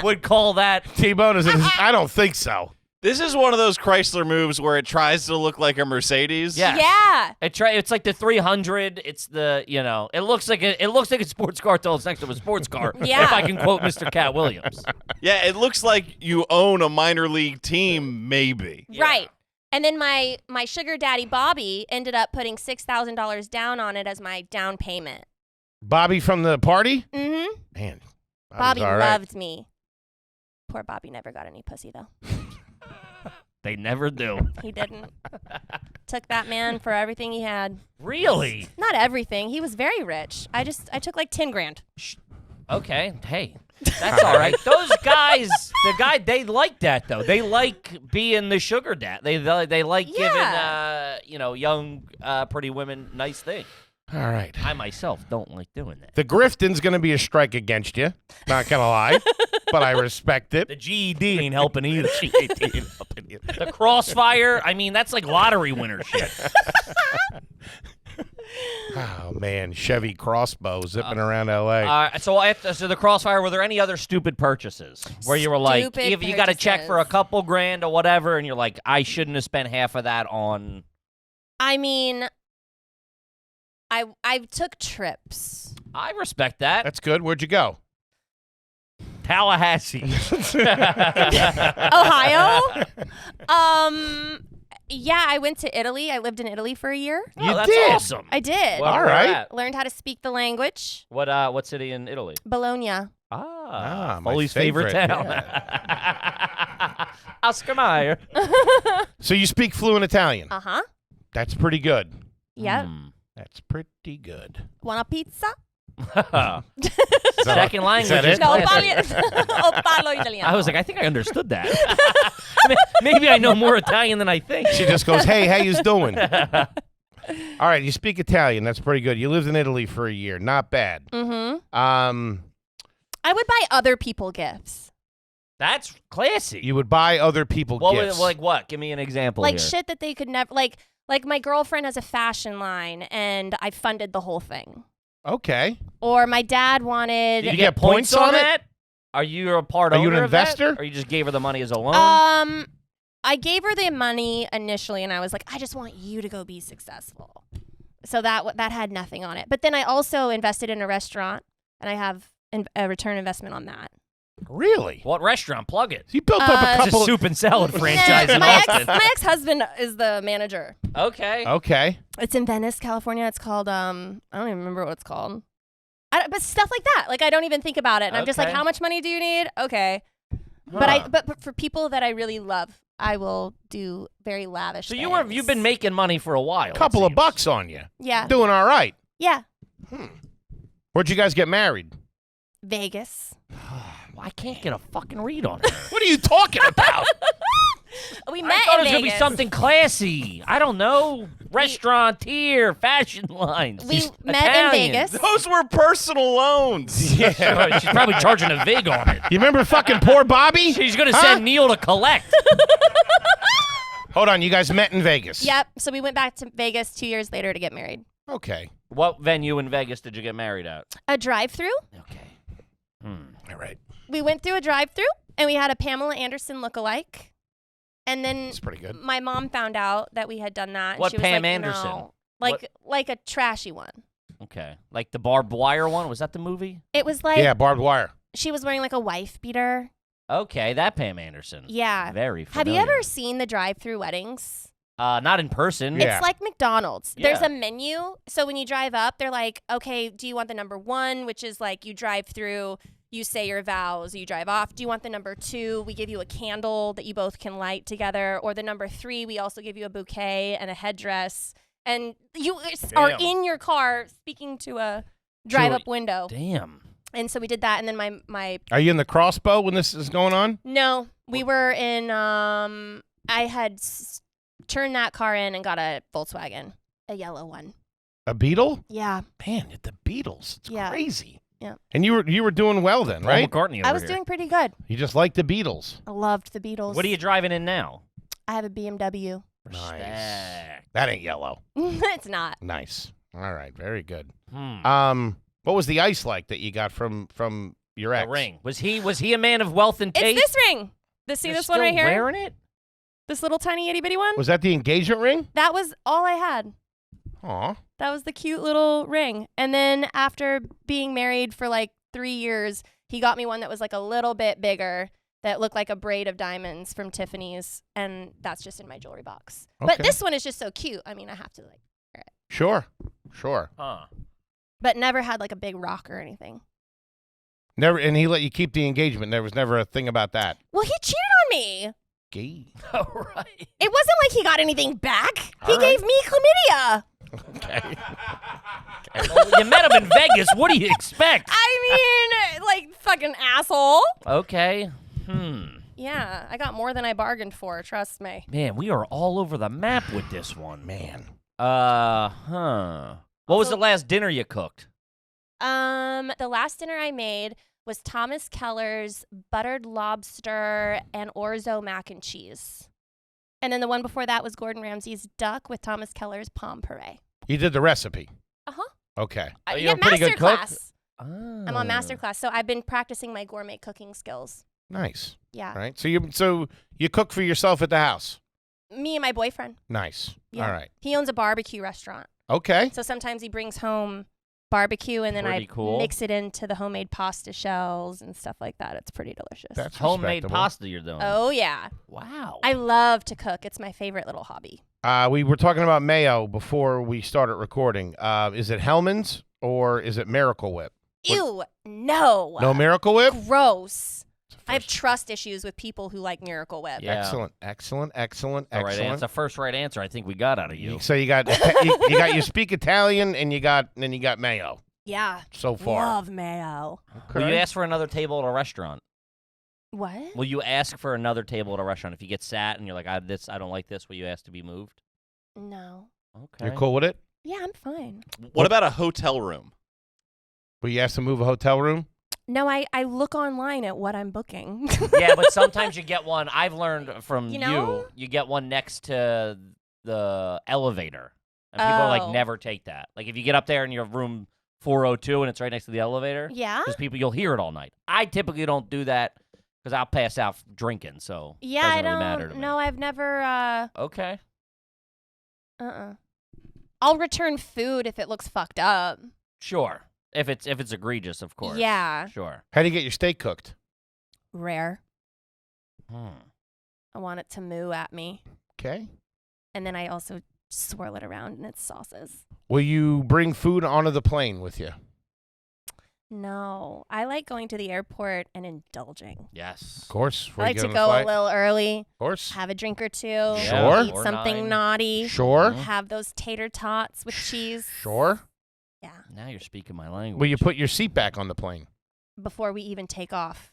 would call that. T-Bone is. I don't think so. This is one of those Chrysler moves where it tries to look like a Mercedes. Yeah. Yeah. It's like the 300. It's the it looks like a sports car till it's next to a sports car. Yeah. If I can quote Mr. Cat Williams. Yeah, it looks like you own a minor league team, maybe. Right. And then my sugar daddy Bobby ended up putting $6,000 down on it as my down payment. Bobby from the party? Mm-hmm. Man. Bobby all right. loved me. Poor Bobby never got any pussy though. They never do. He didn't. Took that man for everything he had. Really? Not everything. He was very rich. I took like 10 grand. Okay. Hey, that's all right. Those guys, they like that though. They like being the sugar dad. They like giving young pretty women nice things. All right. I myself don't like doing that. The grifting's going to be a strike against you. Not going to lie. but I respect it. The GED ain't helping either. The Crossfire, I mean, that's like lottery winner shit. Oh, man. Chevy Crossbow zipping around L.A. So the Crossfire, were there any other stupid purchases where you were like, Stupid if you got a check for a couple grand or whatever, and you're like, I shouldn't have spent half of that on... I mean, I took trips. I respect that. That's good. Where'd you go? Tallahassee. Ohio? Yeah, I went to Italy. I lived in Italy for a year. Oh, that's did? awesome. I did. Well, All where right. at? Learned how to speak the language. What city in Italy? Bologna. my Foley's favorite town. Oscar Mayer. So you speak fluent Italian? Uh-huh. That's pretty good. Yep. That's pretty good. Want a pizza? Second language that is it? No, classic. parlo italiano. I was like, I think I understood that. Maybe I know more Italian than I think. She just goes, hey, how you doing? All right, you speak Italian. That's pretty good. You lived in Italy for a year. Not bad. Mm-hmm. I would buy other people gifts. That's classy. You would buy other people gifts. Like what? Give me an example Like here. shit that they could never... Like my girlfriend has a fashion line, and I funded the whole thing. Okay. Or my dad wanted... Did you get get points on on it? that? Are you a part Are you owner an of that? investor? Or you just gave her the money as a loan? I gave her the money initially, and I was like, I just want you to go be successful. So that had nothing on it. But then I also invested in a restaurant, and I have a return investment on that. Really? What restaurant? Plug it. You built up a It's a couple. soup and salad franchise in my Austin. ex-husband is the manager. Okay. Okay. It's in Venice, California. It's called I don't even remember what it's called. But stuff like that. Like I don't even think about it, and I'm just like, Okay. how much money do you need? Okay. Huh. But for people that I really love, I will do very lavish. So things. you've been making money for a while. Couple it of seems. bucks on you. Yeah. Doing all right. Yeah. Where'd you guys get married? Vegas. I can't get a fucking read on it. What are you talking about? We I met thought it in was gonna be Vegas. something classy. I don't know. Restaurateur, fashion lines. We These met in Italians. Vegas. Those were personal loans. Yeah. She's probably charging a vig on it. You remember fucking poor Bobby? She's gonna send Neil to collect. Hold on. You guys met in Vegas. Yep. So we went back to Vegas 2 years later to get married. Okay. What venue in Vegas did you get married at? A drive-through. Okay. All right. We went through a drive-through, and we had a Pamela Anderson look-alike. And then That's pretty good. my mom found out that we had done that. And What she was Pam like, Anderson? No. Like a trashy one. Okay. Like the barbed wire one? Was that the movie? It was like Yeah, barbed wire. she was wearing like a wife beater. Okay, that Pam Anderson. Yeah. Very Have familiar. you ever seen the drive-through weddings? Not in person. Yeah. It's like McDonald's. There's Yeah. a menu. So when you drive up, they're like, okay, do you want the number 1, which is like you drive through, you say your vows, you drive off. Do you want the number 2? We give you a candle that you both can light together. Or the number 3, we also give you a bouquet and a headdress. And you are in your car speaking to a drive-up window. Damn. And so we did that. And then my Are you in the crossbow when this is going on? no, we were in, I had turned that car in and got a Volkswagen, a yellow one. A Beetle? Yeah. Man, the Beatles. It's Yeah. crazy. Yeah. And you were doing well then, Paul right? McCartney I over was here. doing pretty good. You just like the Beatles. I loved the Beatles. What are you driving in now? I have a BMW. Respect. That ain't yellow. It's not. Nice. All right, very good. Hmm. What was the ice like that you got from your ex? A ring. Was he a man of wealth and It's taste? this ring. See You're this one still right here? wearing it? This little tiny itty bitty one? Was that the engagement ring? That was all I had. Aw. That was the cute little ring. And then after being married for like 3 years, he got me one that was like a little bit bigger that looked like a braid of diamonds from Tiffany's. And that's just in my jewelry box. But Okay. this one is just so cute. I mean, I have to like wear it. Sure. Huh. But never had like a big rock or anything. Never, and he let you keep the engagement. There was never a thing about that. Well, he cheated on me. Gee. All right. It wasn't like he got anything back. He All right. gave me chlamydia. Okay. Well, you met him in Vegas. What do you expect? I mean, like, fucking asshole. Okay. Yeah, I got more than I bargained for, trust me. Man, we are all over the map with this one. Man. What was the last dinner you cooked? The last dinner I made was Thomas Keller's buttered lobster and orzo mac and cheese. And then the one before that was Gordon Ramsay's duck with Thomas Keller's palm puree. You did the recipe. Uh-huh. Okay. You're a pretty good cook? Masterclass. I'm on masterclass, so I've been practicing my gourmet cooking skills. Nice. Yeah. All right. So you cook for yourself at the house. Me and my boyfriend. Nice. Yeah. All right. He owns a barbecue restaurant. Okay. So sometimes he brings home barbecue, and then Pretty I cool. mix it into the homemade pasta shells and stuff like that. It's pretty delicious. That's Homemade respectable. pasta you're doing. Oh, yeah. Wow. I love to cook. It's my favorite little hobby. We were talking about mayo before we started recording. Is it Hellman's or is it Miracle Whip? Ew, no. No Miracle Whip? Gross. I have trust issues with people who like Miracle Whip. Yeah. Excellent. All right, that's the first right answer I think we got out of you. So you got you speak Italian and you got mayo Yeah. so far. Love mayo. Okay. Will you ask for another table at a restaurant? What? Will you ask for another table at a restaurant if you get sat and you're like, I don't like this? Will you ask to be moved? No. Okay. You're cool with it? Yeah, I'm fine. What about a hotel room? Will you ask to move a hotel room? No, I look online at what I'm booking. Yeah, but sometimes you get one. I've learned from You know? you get one next to the elevator. And people like Oh. never take that. Like if you get up there and you're room 402 and it's right next to the elevator, Yeah? because you'll hear it all night. I typically don't do that because I'll pass out drinking, so Yeah, it doesn't I really don't. matter to me. No, I've never. Okay. I'll return food if it looks fucked up. Sure. If it's egregious, of course. Yeah. Sure. How do you get your steak cooked? Rare. Hmm. I want it to moo at me, Okay. and then I also swirl it around in its sauces. Will you bring food onto the plane with you? No, I like going to the airport and indulging. Yes. Of course. I like to go a little early, Of course. have a drink or two, Sure. eat Or something 9. naughty, Sure. have those tater tots with cheese. Sure. Yeah, Now you're speaking my language. Will you put your seat back on the plane? before we even take off.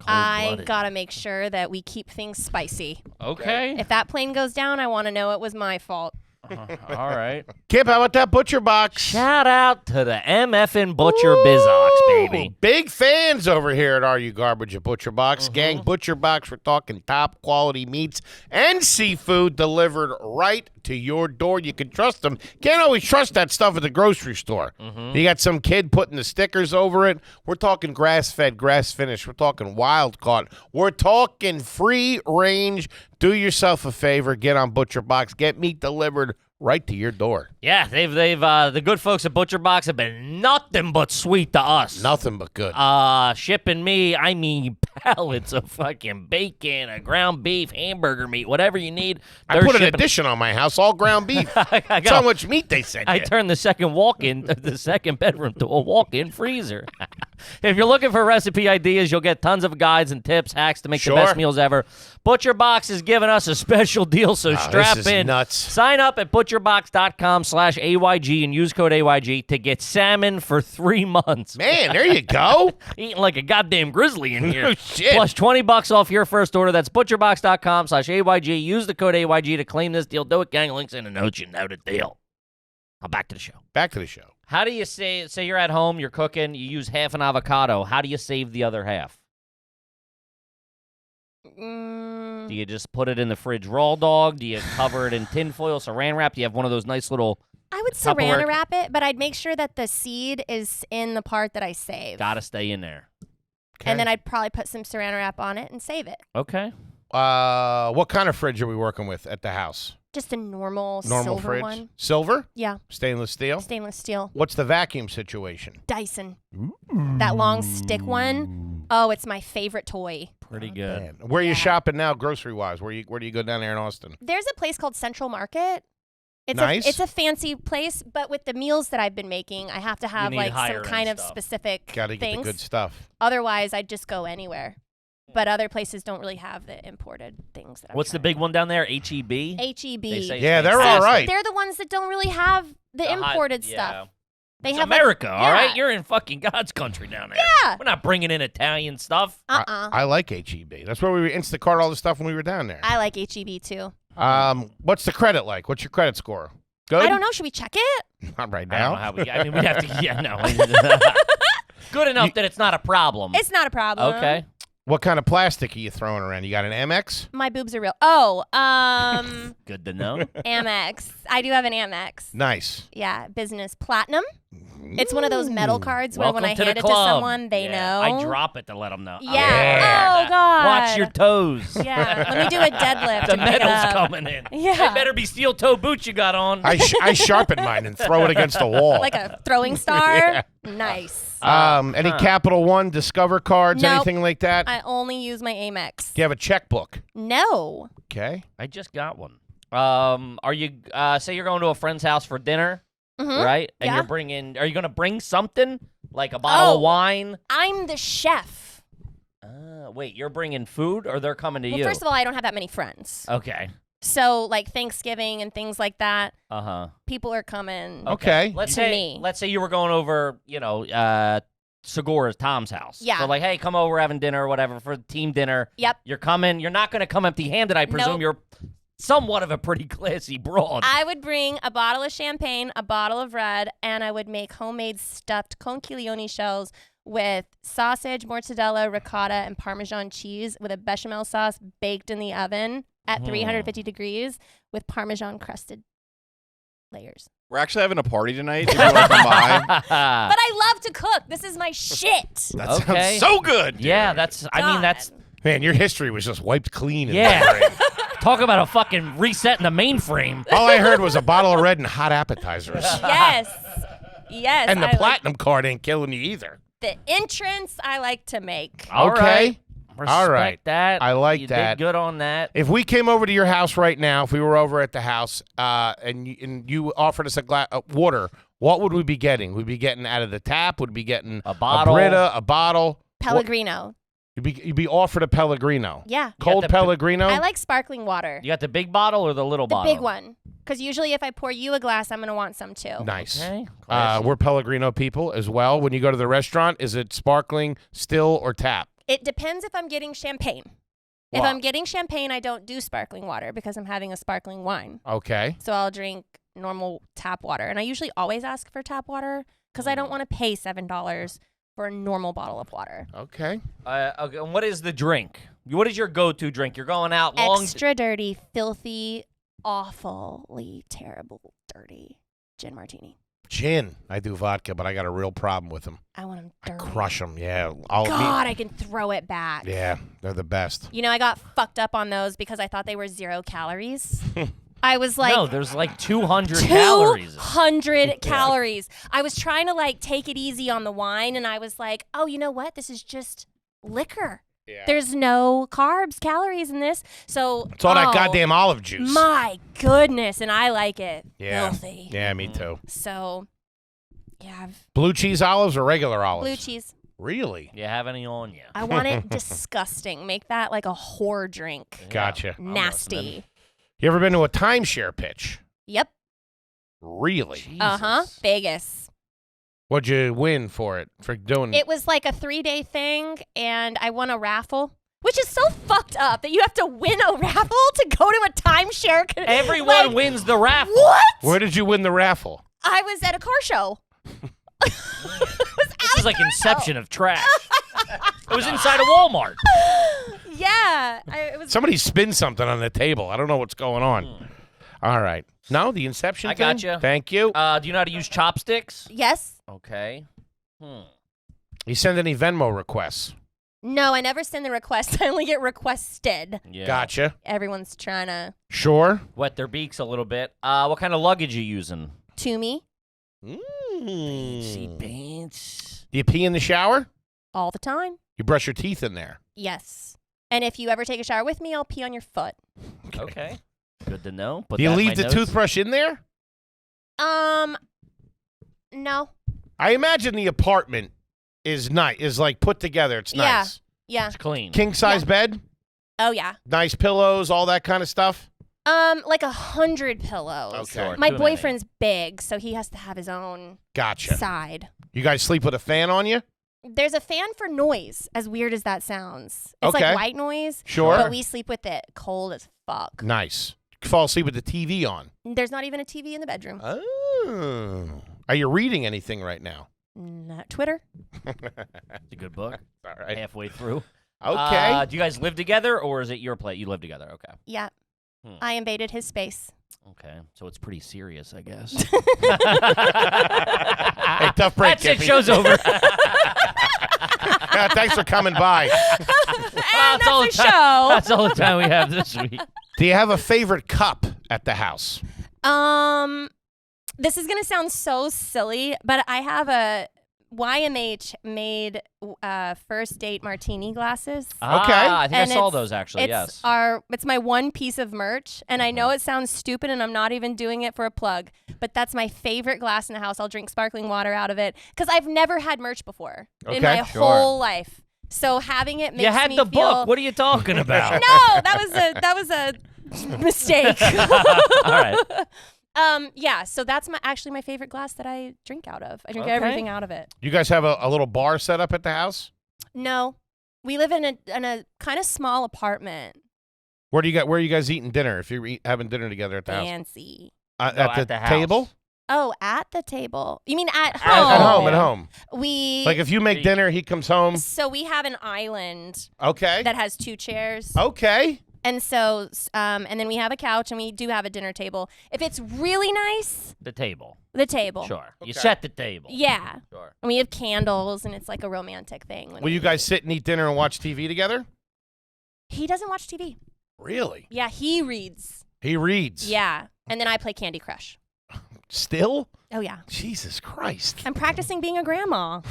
I Cold-blooded. gotta make sure that we keep things spicy. Okay. If that plane goes down, I want to know it was my fault. All right. Kip, how about that butcher box? Shout out to the MFN Butcher Bizox, baby. Big fans over here at Are You Garbage at Butcher Box. Mm-hmm. Gang, Butcher Box, we're talking top quality meats and seafood delivered right to your door. You can trust them. Can't always trust that stuff at the grocery store. Mm-hmm. You got some kid putting the stickers over it. We're talking grass-fed, grass-finished. We're talking wild-caught. We're talking free-range. Do yourself a favor. Get on Butcher Box. Get meat delivered right to your door. Yeah, they've the good folks at Butcher Box have been nothing but sweet to us. Nothing but good. Shipping me, I mean, pallets of fucking bacon, a ground beef, hamburger meat, whatever you need. I put an addition on my house, all ground beef. That's how much meat they sent I you. turned the second bedroom to a walk-in freezer. If you're looking for recipe ideas, you'll get tons of guides and tips, hacks to make the best meals ever. Butcher Box is giving us a special deal, so strap this is in. nuts. Sign up at butcherbox.com/AYG and use code AYG to get salmon for 3 months. Man, there you go. Eating like a goddamn grizzly in here. Oh, shit. Plus $20 off your first order. That's butcherbox.com/AYG. Use the code AYG to claim this deal. Do it, gang. Links in the notes. You know the deal. Now back to the show. Back to the show. How do you say you're at home, you're cooking, you use half an avocado. How do you save the other half? Do you just put it in the fridge raw dog? Do you cover it in tinfoil, saran wrap? Do you have one of those nice little... I would Tupperware. saran wrap it, but I'd make sure that the seed is in the part that I save. Gotta stay in there. Okay. And then I'd probably put some saran wrap on it and save it. Okay. What kind of fridge are we working with at the house? Just a normal silver fridge. one. Silver? Yeah, Stainless steel? stainless steel. What's the vacuum situation? Dyson. That long stick one. Oh, it's my favorite toy. Pretty good. Man. Where are you shopping now, grocery wise? Where do you go down there in Austin? There's a place called Central Market. It's Nice. it's a fancy place, but with the meals that I've been making, I have to have need like higher some end kind of stuff. specific Got to get things. the good stuff. Otherwise, I'd just go anywhere. But other places don't really have the imported things that I'm What's the trying big to- one down there? HEB? HEB. They say Yeah, it's they're all fantastic. right. They're the ones that don't really have the hot- imported yeah. stuff. They It's have America, all right? yeah. You're in fucking God's country down there. Yeah. We're not bringing in Italian stuff. I like HEB. That's where we were Instacart all the stuff when we were down there. I like HEB too. What's the credit like? What's your credit score? Good? I don't know. Should we check it? Not right I don't know now. how we. I mean, we'd have to. Yeah, no. Good enough that it's not a problem. It's not a problem. Okay. What kind of plastic are you throwing around? You got an Amex? My boobs are real. Oh, Good to know. Amex. I do have an Amex. Nice. Yeah, business platinum. It's one of those metal cards where when I Welcome to hand the it to club. someone, they know. I drop it to let them know. Yeah. Yeah. Oh God. Watch your toes. Yeah. Let me do a deadlift. The and pick it metal's up. coming in. Yeah. They better be steel toe boots you got on. I sharpen mine and throw it against the wall. Like a throwing star. Yeah. Nice. Any Capital One, Discover cards, Nope. anything like that? I only use my Amex. Do you have a checkbook? No. Okay. I just got one. Are you say you're going to a friend's house for dinner, right? And Yeah. you're bringing. Are you going to bring something like a bottle of wine? I'm the chef. Wait, you're bringing food, or they're coming to Well, you? first of all, I don't have that many friends. Okay. So, like Thanksgiving and things like that, people are coming. Okay. Let's To say me. let's say you were going over, Segura's Tom's house. Yeah. So like, hey, come over, having dinner or whatever for team dinner. Yep. You're coming. You're not going to come empty-handed. I presume Nope. you're somewhat of a pretty classy broad. I would bring a bottle of champagne, a bottle of red, and I would make homemade stuffed conchiglione shells with sausage, mozzarella, ricotta, and Parmesan cheese with a bechamel sauce baked in the oven at 350 degrees with Parmesan crusted layers. We're actually having a party tonight. If you want to come by. But I love to cook. This is my shit. That Okay. sounds so good. Yeah, that's. I mean, that's. Man, your history was just wiped clean. Yeah. Talk about a fucking reset in the mainframe. All I heard was a bottle of red and hot appetizers. Yes. Yes. And the I platinum card ain't killing you either. the entrance I like to make. All Okay. right. All right. Respect that. I like you that. Did good on that. If we came over to your house right now, if we were over at the house, and you offered us a glass of water, what would we be getting? We'd be getting out of the tap. Would be getting A bottle. a Brita, a bottle. Pellegrino. You'd be offered a Pellegrino. Yeah. Cold the- Pellegrino. I like sparkling water. You got the big bottle or the little The bottle? big one. Because usually if I pour you a glass, I'm going to want some too. Nice. Okay. Classy. We're Pellegrino people as well. When you go to the restaurant, is it sparkling, still, or tap? It depends if I'm getting champagne. If Wow. I'm getting champagne, I don't do sparkling water because I'm having a sparkling wine. Okay. So I'll drink normal tap water. And I usually always ask for tap water because I don't want to pay $7 for a normal bottle of water. Okay. Okay. And what is the drink? What is your go-to drink? You're going out long. Extra dirty, filthy, awfully terrible, dirty gin martini. Gin. I do vodka, but I got a real problem with them. I want them I dirty. crush them. Yeah. God, I can throw it back. Yeah, they're the best. You know, I got fucked up on those because I thought they were 0 calories. I was like, no, there's like 200 calories. 200 calories. I was trying to like take it easy on the wine, and I was like, oh, you know what? This is just liquor. Yeah. There's no carbs, calories in this. So It's all that goddamn olive juice. My goodness, and I like it Yeah. filthy. Yeah, me too. So, yeah, I've Blue cheese olives or regular olives? blue cheese. Really? You have any on you? I want it disgusting. Make that like a whore drink. Gotcha. I'm Nasty. listening. You ever been to a timeshare pitch? Yep. Really? Jesus. Vegas. What'd you win for it? For doing It was like a 3-day thing, and I won a raffle, which is so fucked up that you have to win a raffle to go to a timeshare. Everyone Like, wins the raffle. What? Where did you win the raffle? I was at a car show. This is like Inception of trash. It was inside a Walmart. Yeah. It was. Somebody spin something on the table. I don't know what's going on. All right. No, the Inception I thing? gotcha. Thank you. Do you know how to use chopsticks? Yes. Okay. You send any Venmo requests? No, I never send the request. I only get requested. Yeah. Gotcha. Everyone's trying to Sure. Wet their beaks a little bit. What kind of luggage you using? to me Pants. Do you pee in the shower? all the time. You brush your teeth in there. Yes. And if you ever take a shower with me, I'll pee on your foot. Okay. Good to know. Put Do you that in leave my the notes. toothbrush in there? No. I imagine the apartment is nice. Is like put together. It's Yeah. nice. Yeah. It's clean. King size bed, Oh yeah. nice pillows, all that kind of stuff. Like 100 pillows. Okay. Sure, My too many. boyfriend's big, so he has to have his own Gotcha. side. You guys sleep with a fan on you? There's a fan for noise, as weird as that sounds. It's Okay. like white noise. Sure. But we sleep with it cold as fuck. Nice. You fall asleep with the TV on. There's not even a TV in the bedroom. Oh. Are you reading anything right now? Twitter. It's a good book. All right. Halfway through. Okay. Do you guys live together, or is it your place? You live together. Okay. Yeah. I invaded his space. Okay. So it's pretty serious, I guess. Hey, tough break, That's it. Kippy. Show's over. Yeah, thanks for coming by. And all the that's the time. show. That's all the time we have this week. Do you have a favorite cup at the house? This is gonna sound so silly, but I have a YMH made first date martini glasses. Okay. I think And I saw it's- those actually. It's Yes. it's my one piece of merch, and I know it sounds stupid, and I'm not even doing it for a plug, but that's my favorite glass in the house. I'll drink sparkling water out of it because I've never had merch before in my Sure. whole life. So having it makes You had me the feel. book. What are you talking about? No, that was a mistake. All right. Yeah, so that's actually my favorite glass that I drink out of. I drink Okay. everything out of it. You guys have a little bar set up at the house? No, we live in a kind of small apartment. Where are you guys eating dinner if you're having dinner together at the house? Fancy. At the house. table? Oh, at the table. You mean at At home? home, at home. We Like if you make dinner, he comes home. so we have an island Okay. that has 2 chairs. Okay. And so and then we have a couch and we do have a dinner table. If it's really nice, The table. the table. Sure. You Okay. set the table. Yeah. Sure. And we have candles and it's like a romantic thing. when Will we you guys sit and eat dinner and watch TV together? He doesn't watch TV. Really? Yeah, he reads. He reads. Yeah. And then I play Candy Crush. Still? Oh yeah. Jesus Christ. I'm practicing being a grandma.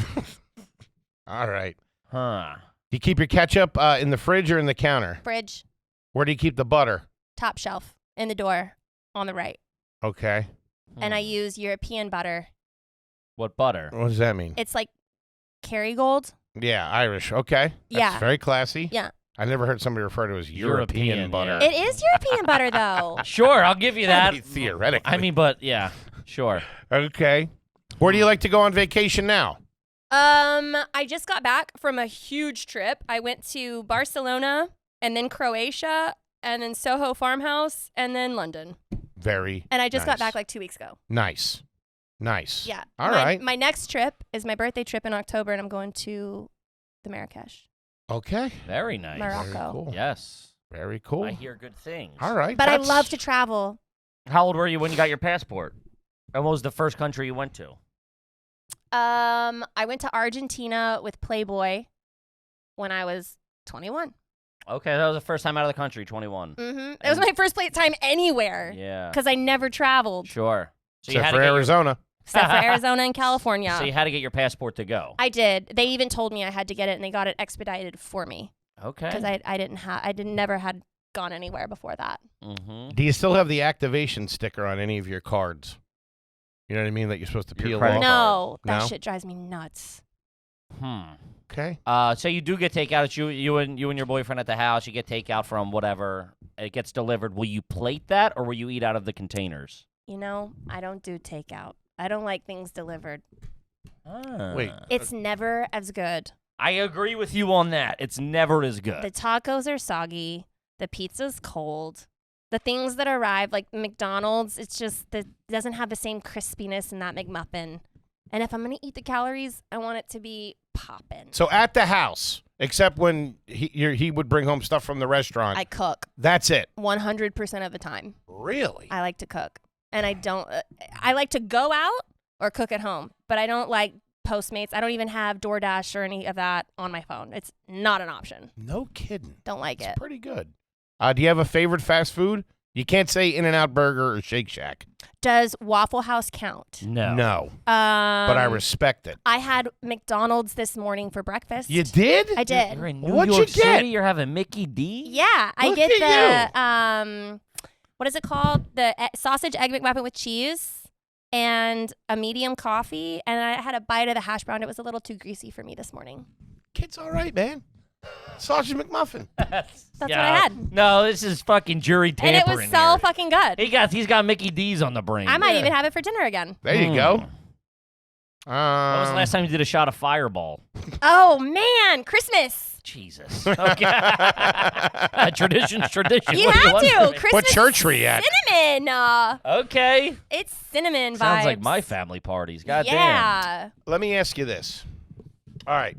All right. Huh. You keep your ketchup in the fridge or in the counter? Fridge, Where do you keep the butter? top shelf, in the door, on the right. Okay. And I use European butter. What butter? What does that mean? It's like Kerrygold. Yeah, Irish. Okay. That's Yeah. very classy. Yeah. I never heard somebody refer to it as European European, butter. yeah. It is European butter though. Sure, I'll give you that. Theoretically. I mean, but yeah, sure. Okay. Where do you like to go on vacation now? I just got back from a huge trip. I went to Barcelona and then Croatia and then Soho Farmhouse and then London. Very And I just got nice. back like 2 weeks ago. Nice. Nice. Yeah. All right. My next trip is my birthday trip in October and I'm going to the Marrakesh, Okay. Very nice. Morocco. Very cool. Yes. Very cool. I hear good things. All right. But I that's- love to travel. How old were you when you got your passport? And what was the first country you went to? I went to Argentina with Playboy when I was 21. Okay, that was the first time out of the country, 21. Mm-hmm. It was my first time anywhere Yeah. because I never traveled Sure. So Except for Arizona. except for Arizona and California. So you had to get your passport to go. I did. They even told me I had to get it, and they got it expedited for me Okay. because never had gone anywhere before that. Mm-hmm. Do you still have the activation sticker on any of your cards? You know what I mean? That you're supposed to Your peel credit off? No, that No? shit drives me nuts. Okay. So you do get takeout. It's you and your boyfriend at the house. You get takeout from whatever. It gets delivered. Will you plate that, or will you eat out of the containers? You know, I don't do takeout. I don't like things delivered. Wait. It's never as good. I agree with you on that. It's never as good. The tacos are soggy. The pizza's cold. The things that arrive, like McDonald's, it's just that doesn't have the same crispiness in that McMuffin. And if I'm gonna eat the calories, I want it to be poppin'. So at the house, except when he would bring home stuff from the restaurant, I cook that's it. 100% of the time. Really? I like to cook, and I don't. I like to go out or cook at home, but I don't like Postmates. I don't even have DoorDash or any of that on my phone. It's not an option. No kidding. Don't like It's it. pretty good. Do you have a favorite fast food? You can't say In-N-Out Burger or Shake Shack. Does Waffle House count? No. No. But I respect it. I had McDonald's this morning for breakfast. You did? I did. You're in New What'd York you get? City. You're having Mickey D. Yeah, I Look get at the what is it called? The sausage egg McMuffin with cheese and a medium coffee, and I had a bite of the hash brown. It was a little too greasy for me this morning. Kid's all right, man. Sausage McMuffin. That's what I had. No, this is fucking jury And it tampering. was so here. fucking good. He's got Mickey D's on the brain. I might even have it for dinner again. There you go. When was the last time you did a shot of Fireball? Oh man, Christmas. Jesus. Okay. Tradition's tradition. You What do have want to. from me? Christmas What church were you at? cinnamon. Okay. It's cinnamon vibes. Sounds like my family parties. Goddamn. Yeah. Let me ask you this. All right.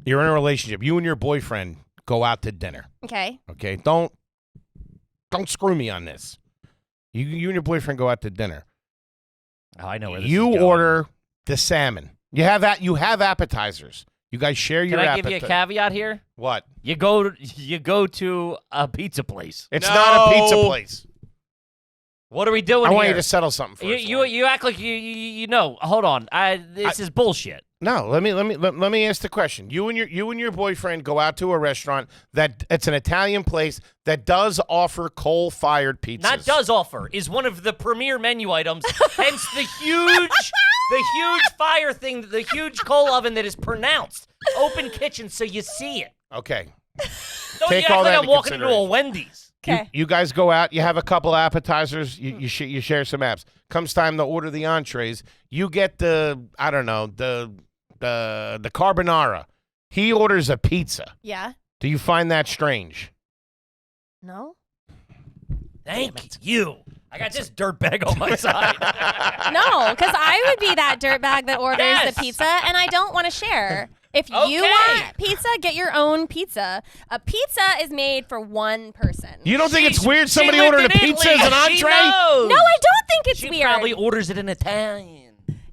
You're in a relationship. You and your boyfriend go out to dinner. Okay. Okay? Don't screw me on this. You and your boyfriend go out to dinner. Oh, I know where this You is going. order the salmon. You have appetizers. You guys share your Can I appetizers. give you a caveat here? What? You go to a pizza place. It's not a pizza No. place. What are we doing I want here? you to settle something first. You act like you know. Hold on. This is bullshit. No, let me ask the question. You and your boyfriend go out to a restaurant that it's an Italian place that does offer coal-fired pizzas. Not does offer is one of the premier menu items. Hence the huge fire thing, the huge coal oven that is pronounced open kitchen, so you see it. Okay. Don't Take you act all like that I'm into walking into a consideration. Wendy's. Okay. You guys go out. You have a couple appetizers. You share some apps. Comes time to order the entrees. You get the carbonara. He orders a pizza. Yeah. Do you find that strange? No. Thank you. I got this dirtbag on my side. No, because I would be that dirtbag that orders Yes. the pizza, and I don't want to share. If you Okay. want pizza, get your own pizza. A pizza is made for one person. You don't think it's weird She somebody lived ordered a in pizza Italy. as an She entree? knows. No, I don't think it's She weird. probably orders it in Italian.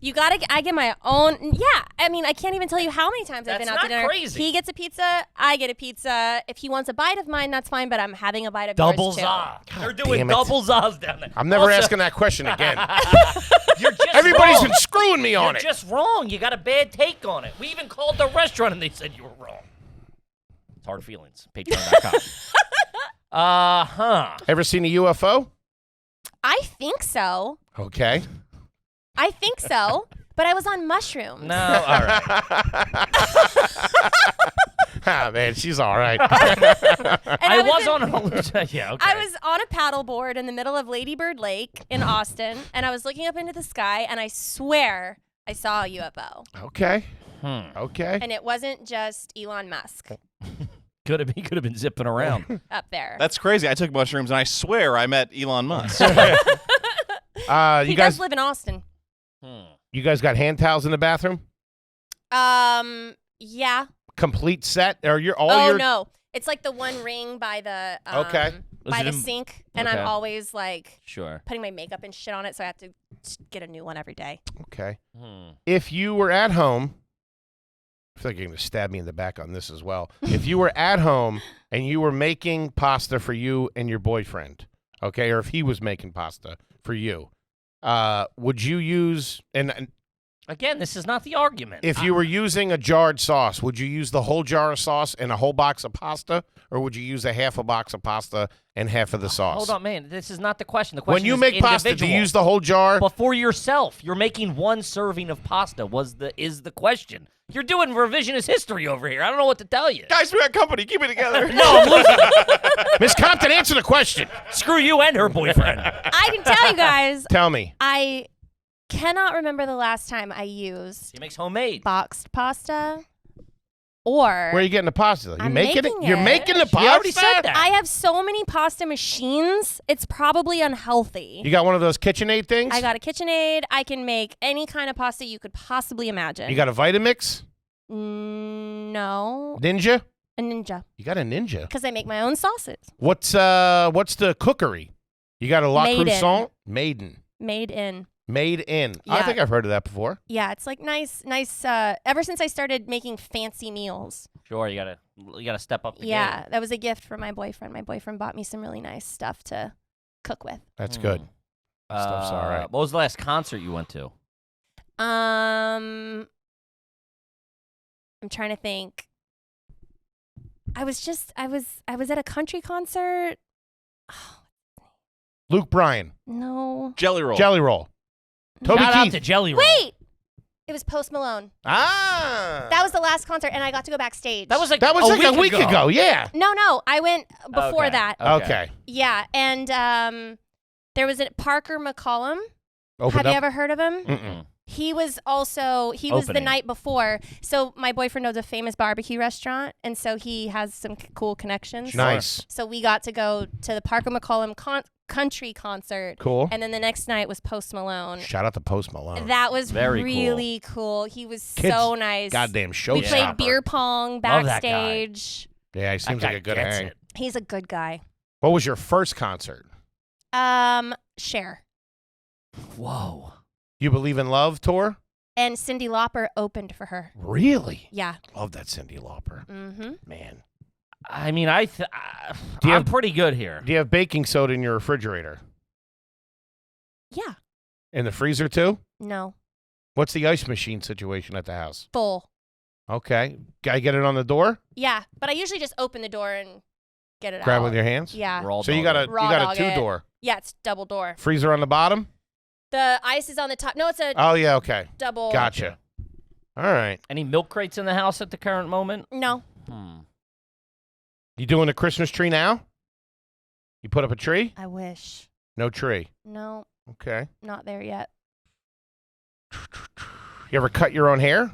You gotta. I get my own. Yeah, I mean, I can't even tell you how many times I've That's been out to not dinner. crazy. He gets a pizza. I get a pizza. If he wants a bite of mine, that's fine. But I'm having a bite of Double yours too. za. They're damn doing it. double zas down there. I'm never Also, asking that question again. You're just Everybody's wrong. been screwing me on You're it. just wrong. You got a bad take on it. We even called the restaurant and they said you were wrong. It's hard feelings. Patreon.com. Ever seen a UFO? I think so. Okay. I think so. But I was on mushrooms. No, all right. Ah, man, she's all right. And I was in- on a yeah, okay. I was on a paddleboard in the middle of Lady Bird Lake in Austin, and I was looking up into the sky, and I swear I saw a UFO. Okay. Okay. And it wasn't just Elon Musk He could have been zipping around. up there. That's crazy. I took mushrooms, and I swear I met Elon Musk. You he guys, does live in Austin. you guys got hand towels in the bathroom? Yeah. Complete set? Or you're all Oh your no, it's like the one ring by the Okay. by Is the it sink, and Okay. I'm always like Sure. putting my makeup and shit on it, so I have to get a new one every day. Okay. If you were at home, I feel like you're going to stab me in the back on this as well. If you were at home and you were making pasta for you and your boyfriend, okay, or if he was making pasta for you, would you use and Again, this is not the argument. if you were using a jarred sauce, would you use the whole jar of sauce and a whole box of pasta, or would you use a half a box of pasta and half of the sauce? Hold on, man. This is not the question. The question When you is make pasta, do individual. you use the whole jar? But for yourself, you're making one serving of pasta. Is the question? You're doing revisionist history over here. I don't know what to tell you. Guys, we got company. Keep it together. No, I'm losing. Miss Compton, answer the question. Screw you and her boyfriend. I can tell you guys, Tell me. I cannot remember the last time I used He makes homemade. boxed pasta or Where are you getting the pasta? You I'm making it? making You're it. making the She pasta? already said that. I have so many pasta machines. It's probably unhealthy. You got one of those KitchenAid things? I got a KitchenAid. I can make any kind of pasta you could possibly imagine. You got a Vitamix? No, Ninja? a Ninja, You got a Ninja. because I make my own sauces. What's the cookery? You got a La Maiden. Croissant? Maiden. Made in. Made in. I Yeah. think I've heard of that before. Yeah, it's like nice. Ever since I started making fancy meals. Sure, you gotta step up the Yeah, game. that was a gift from my boyfriend. My boyfriend bought me some really nice stuff to cook with. That's good. Stuff's all right. What was the last concert you went to? I'm trying to think. I was at a country concert. Luke Bryan. No. Jelly roll. Jelly Roll. Toby Shout out Keith. to Jelly Roll. Wait. It was Post Malone. Ah. That was the last concert, and I got to go backstage. That was like a week ago. Yeah. No. I went before Okay. that. Okay. Yeah, and there was a Parker McCollum. Open Have up. you ever heard of him? Mm-mm. He was the Opening. night before. So my boyfriend owns a famous barbecue restaurant, and so he has some cool connections. Nice. So we got to go to the Parker McCollum country concert. Cool. And then the next night was Post Malone. Shout out to Post Malone. That was Very really cool. He was Kid's so nice. Goddamn showstopper. We played beer pong Love that guy. backstage. Yeah, he seems That like a good guy gets hang. it. He's a good guy. What was your first concert? Cher. Whoa. You Believe in Love tour? And Cyndi Lauper opened for her. Really? Yeah. Love that Cyndi Lauper. Mm-hmm. Man. I mean, Do you I'm have- pretty good here. Do you have baking soda in your refrigerator? Yeah. In the freezer too? No. What's the ice machine situation at the house? Full. Okay. Gotta get it on the door? Yeah. But I usually just open the door and get it Grab out. with your hands? Yeah. Raw So you dog got it. a Raw you got dog a it. 2-door. Yeah, it's double door. Freezer on the bottom? The ice is on the top. No, it's a Oh yeah, okay. double. Gotcha. All right. Any milk crates in the house at the current moment? No. You doing a Christmas tree now? You put up a tree? I wish. No tree. No, Okay. not there yet. You ever cut your own hair?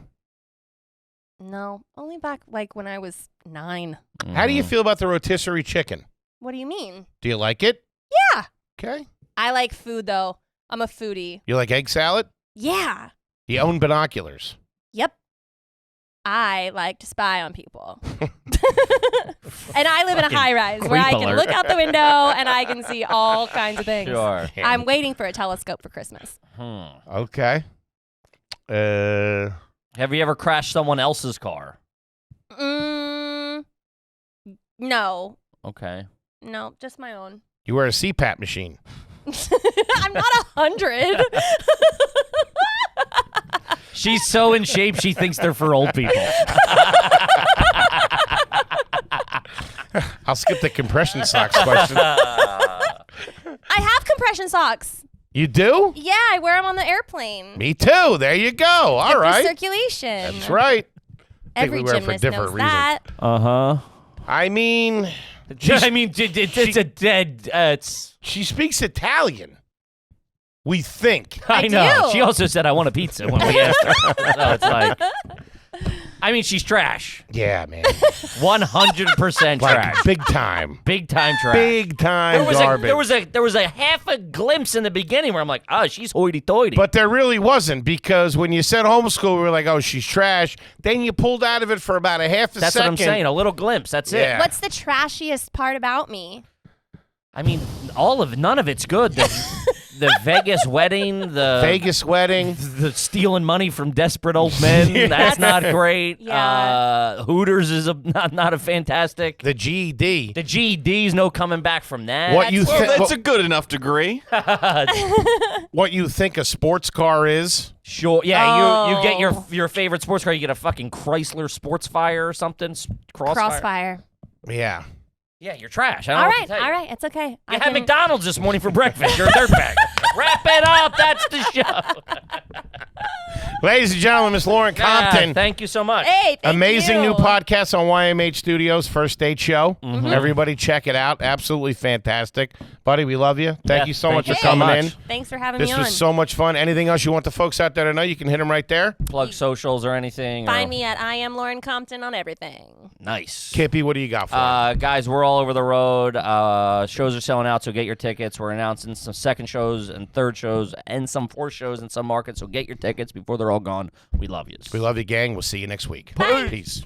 No. Only back like when I was 9. How do you feel about the rotisserie chicken? What do you mean? Do you like it? Yeah. Okay. I like food though. I'm a foodie. You like egg salad? Yeah. You own binoculars. Yep. I like to spy on people. And I live in a Fucking high rise where I creep can alert. look out the window and I can see all kinds of things. Sure. I'm waiting for a telescope for Christmas. Okay. Have you ever crashed someone else's car? No. Okay. No, just my own. You wear a CPAP machine. I'm not 100. She's so in shape, she thinks they're for old people. I'll skip the compression socks question. I have compression socks. You do? Yeah, I wear them on the airplane. Me too. There you go. All Get the right. circulation. That's right. Every we wear it for gymnast different knows reasons. that. Uh-huh. I mean, I mean, it's a dead... she speaks Italian. We think. I I know. do. She also said, I want a pizza when we asked her. So it's like... I mean, she's trash. Yeah, man. 100% Like trash. big time. Big time trash. Big time garbage. There was a half a glimpse in the beginning where I'm like, oh, she's hoity-toity. But there really wasn't, because when you said homeschool, we were like, oh, she's trash. Then you pulled out of it for about a half a that's second. what I'm saying. A little glimpse. That's it. Yeah. What's the trashiest part about me? I mean, none of it's good. The Vegas wedding, the Vegas wedding. the stealing money from desperate old men. That's not great. Yeah. Hooters is not a fantastic. The GED. The GED's no coming back from that. What you Well, think? that's a good enough degree. What you think a sports car is? Sure. Yeah, you get Oh. your favorite sports car. You get a fucking Chrysler Sports Fire or something. Crossfire. Yeah. Yeah, you're trash. I don't All know what right, to tell you. all right. It's okay. You I had can- McDonald's this morning for breakfast. You're a dirtbag. Wrap it up. That's the show. Ladies and gentlemen, Miss Lauren Compton. Thank you so much. Hey, thank Amazing you. new podcast on YMH Studios, First Date Show. Mm-hmm. Everybody check it out. Absolutely fantastic. Buddy, we love you. Thank Yeah, you so thank much you for so coming much. in. Thanks for having This me on. was so much fun. Anything else you want the folks out there to know, you can hit them right there. Plug socials or anything. Find me at I am Lauren Compton on everything. Nice. Kippy, what do you got for us? Guys, we're all over the road. Shows are selling out, so get your tickets. We're announcing some second shows and third shows and some fourth shows in some markets, so get your tickets before they're all gone. We love you. We love you, gang. We'll see you next week. Bye. Peace.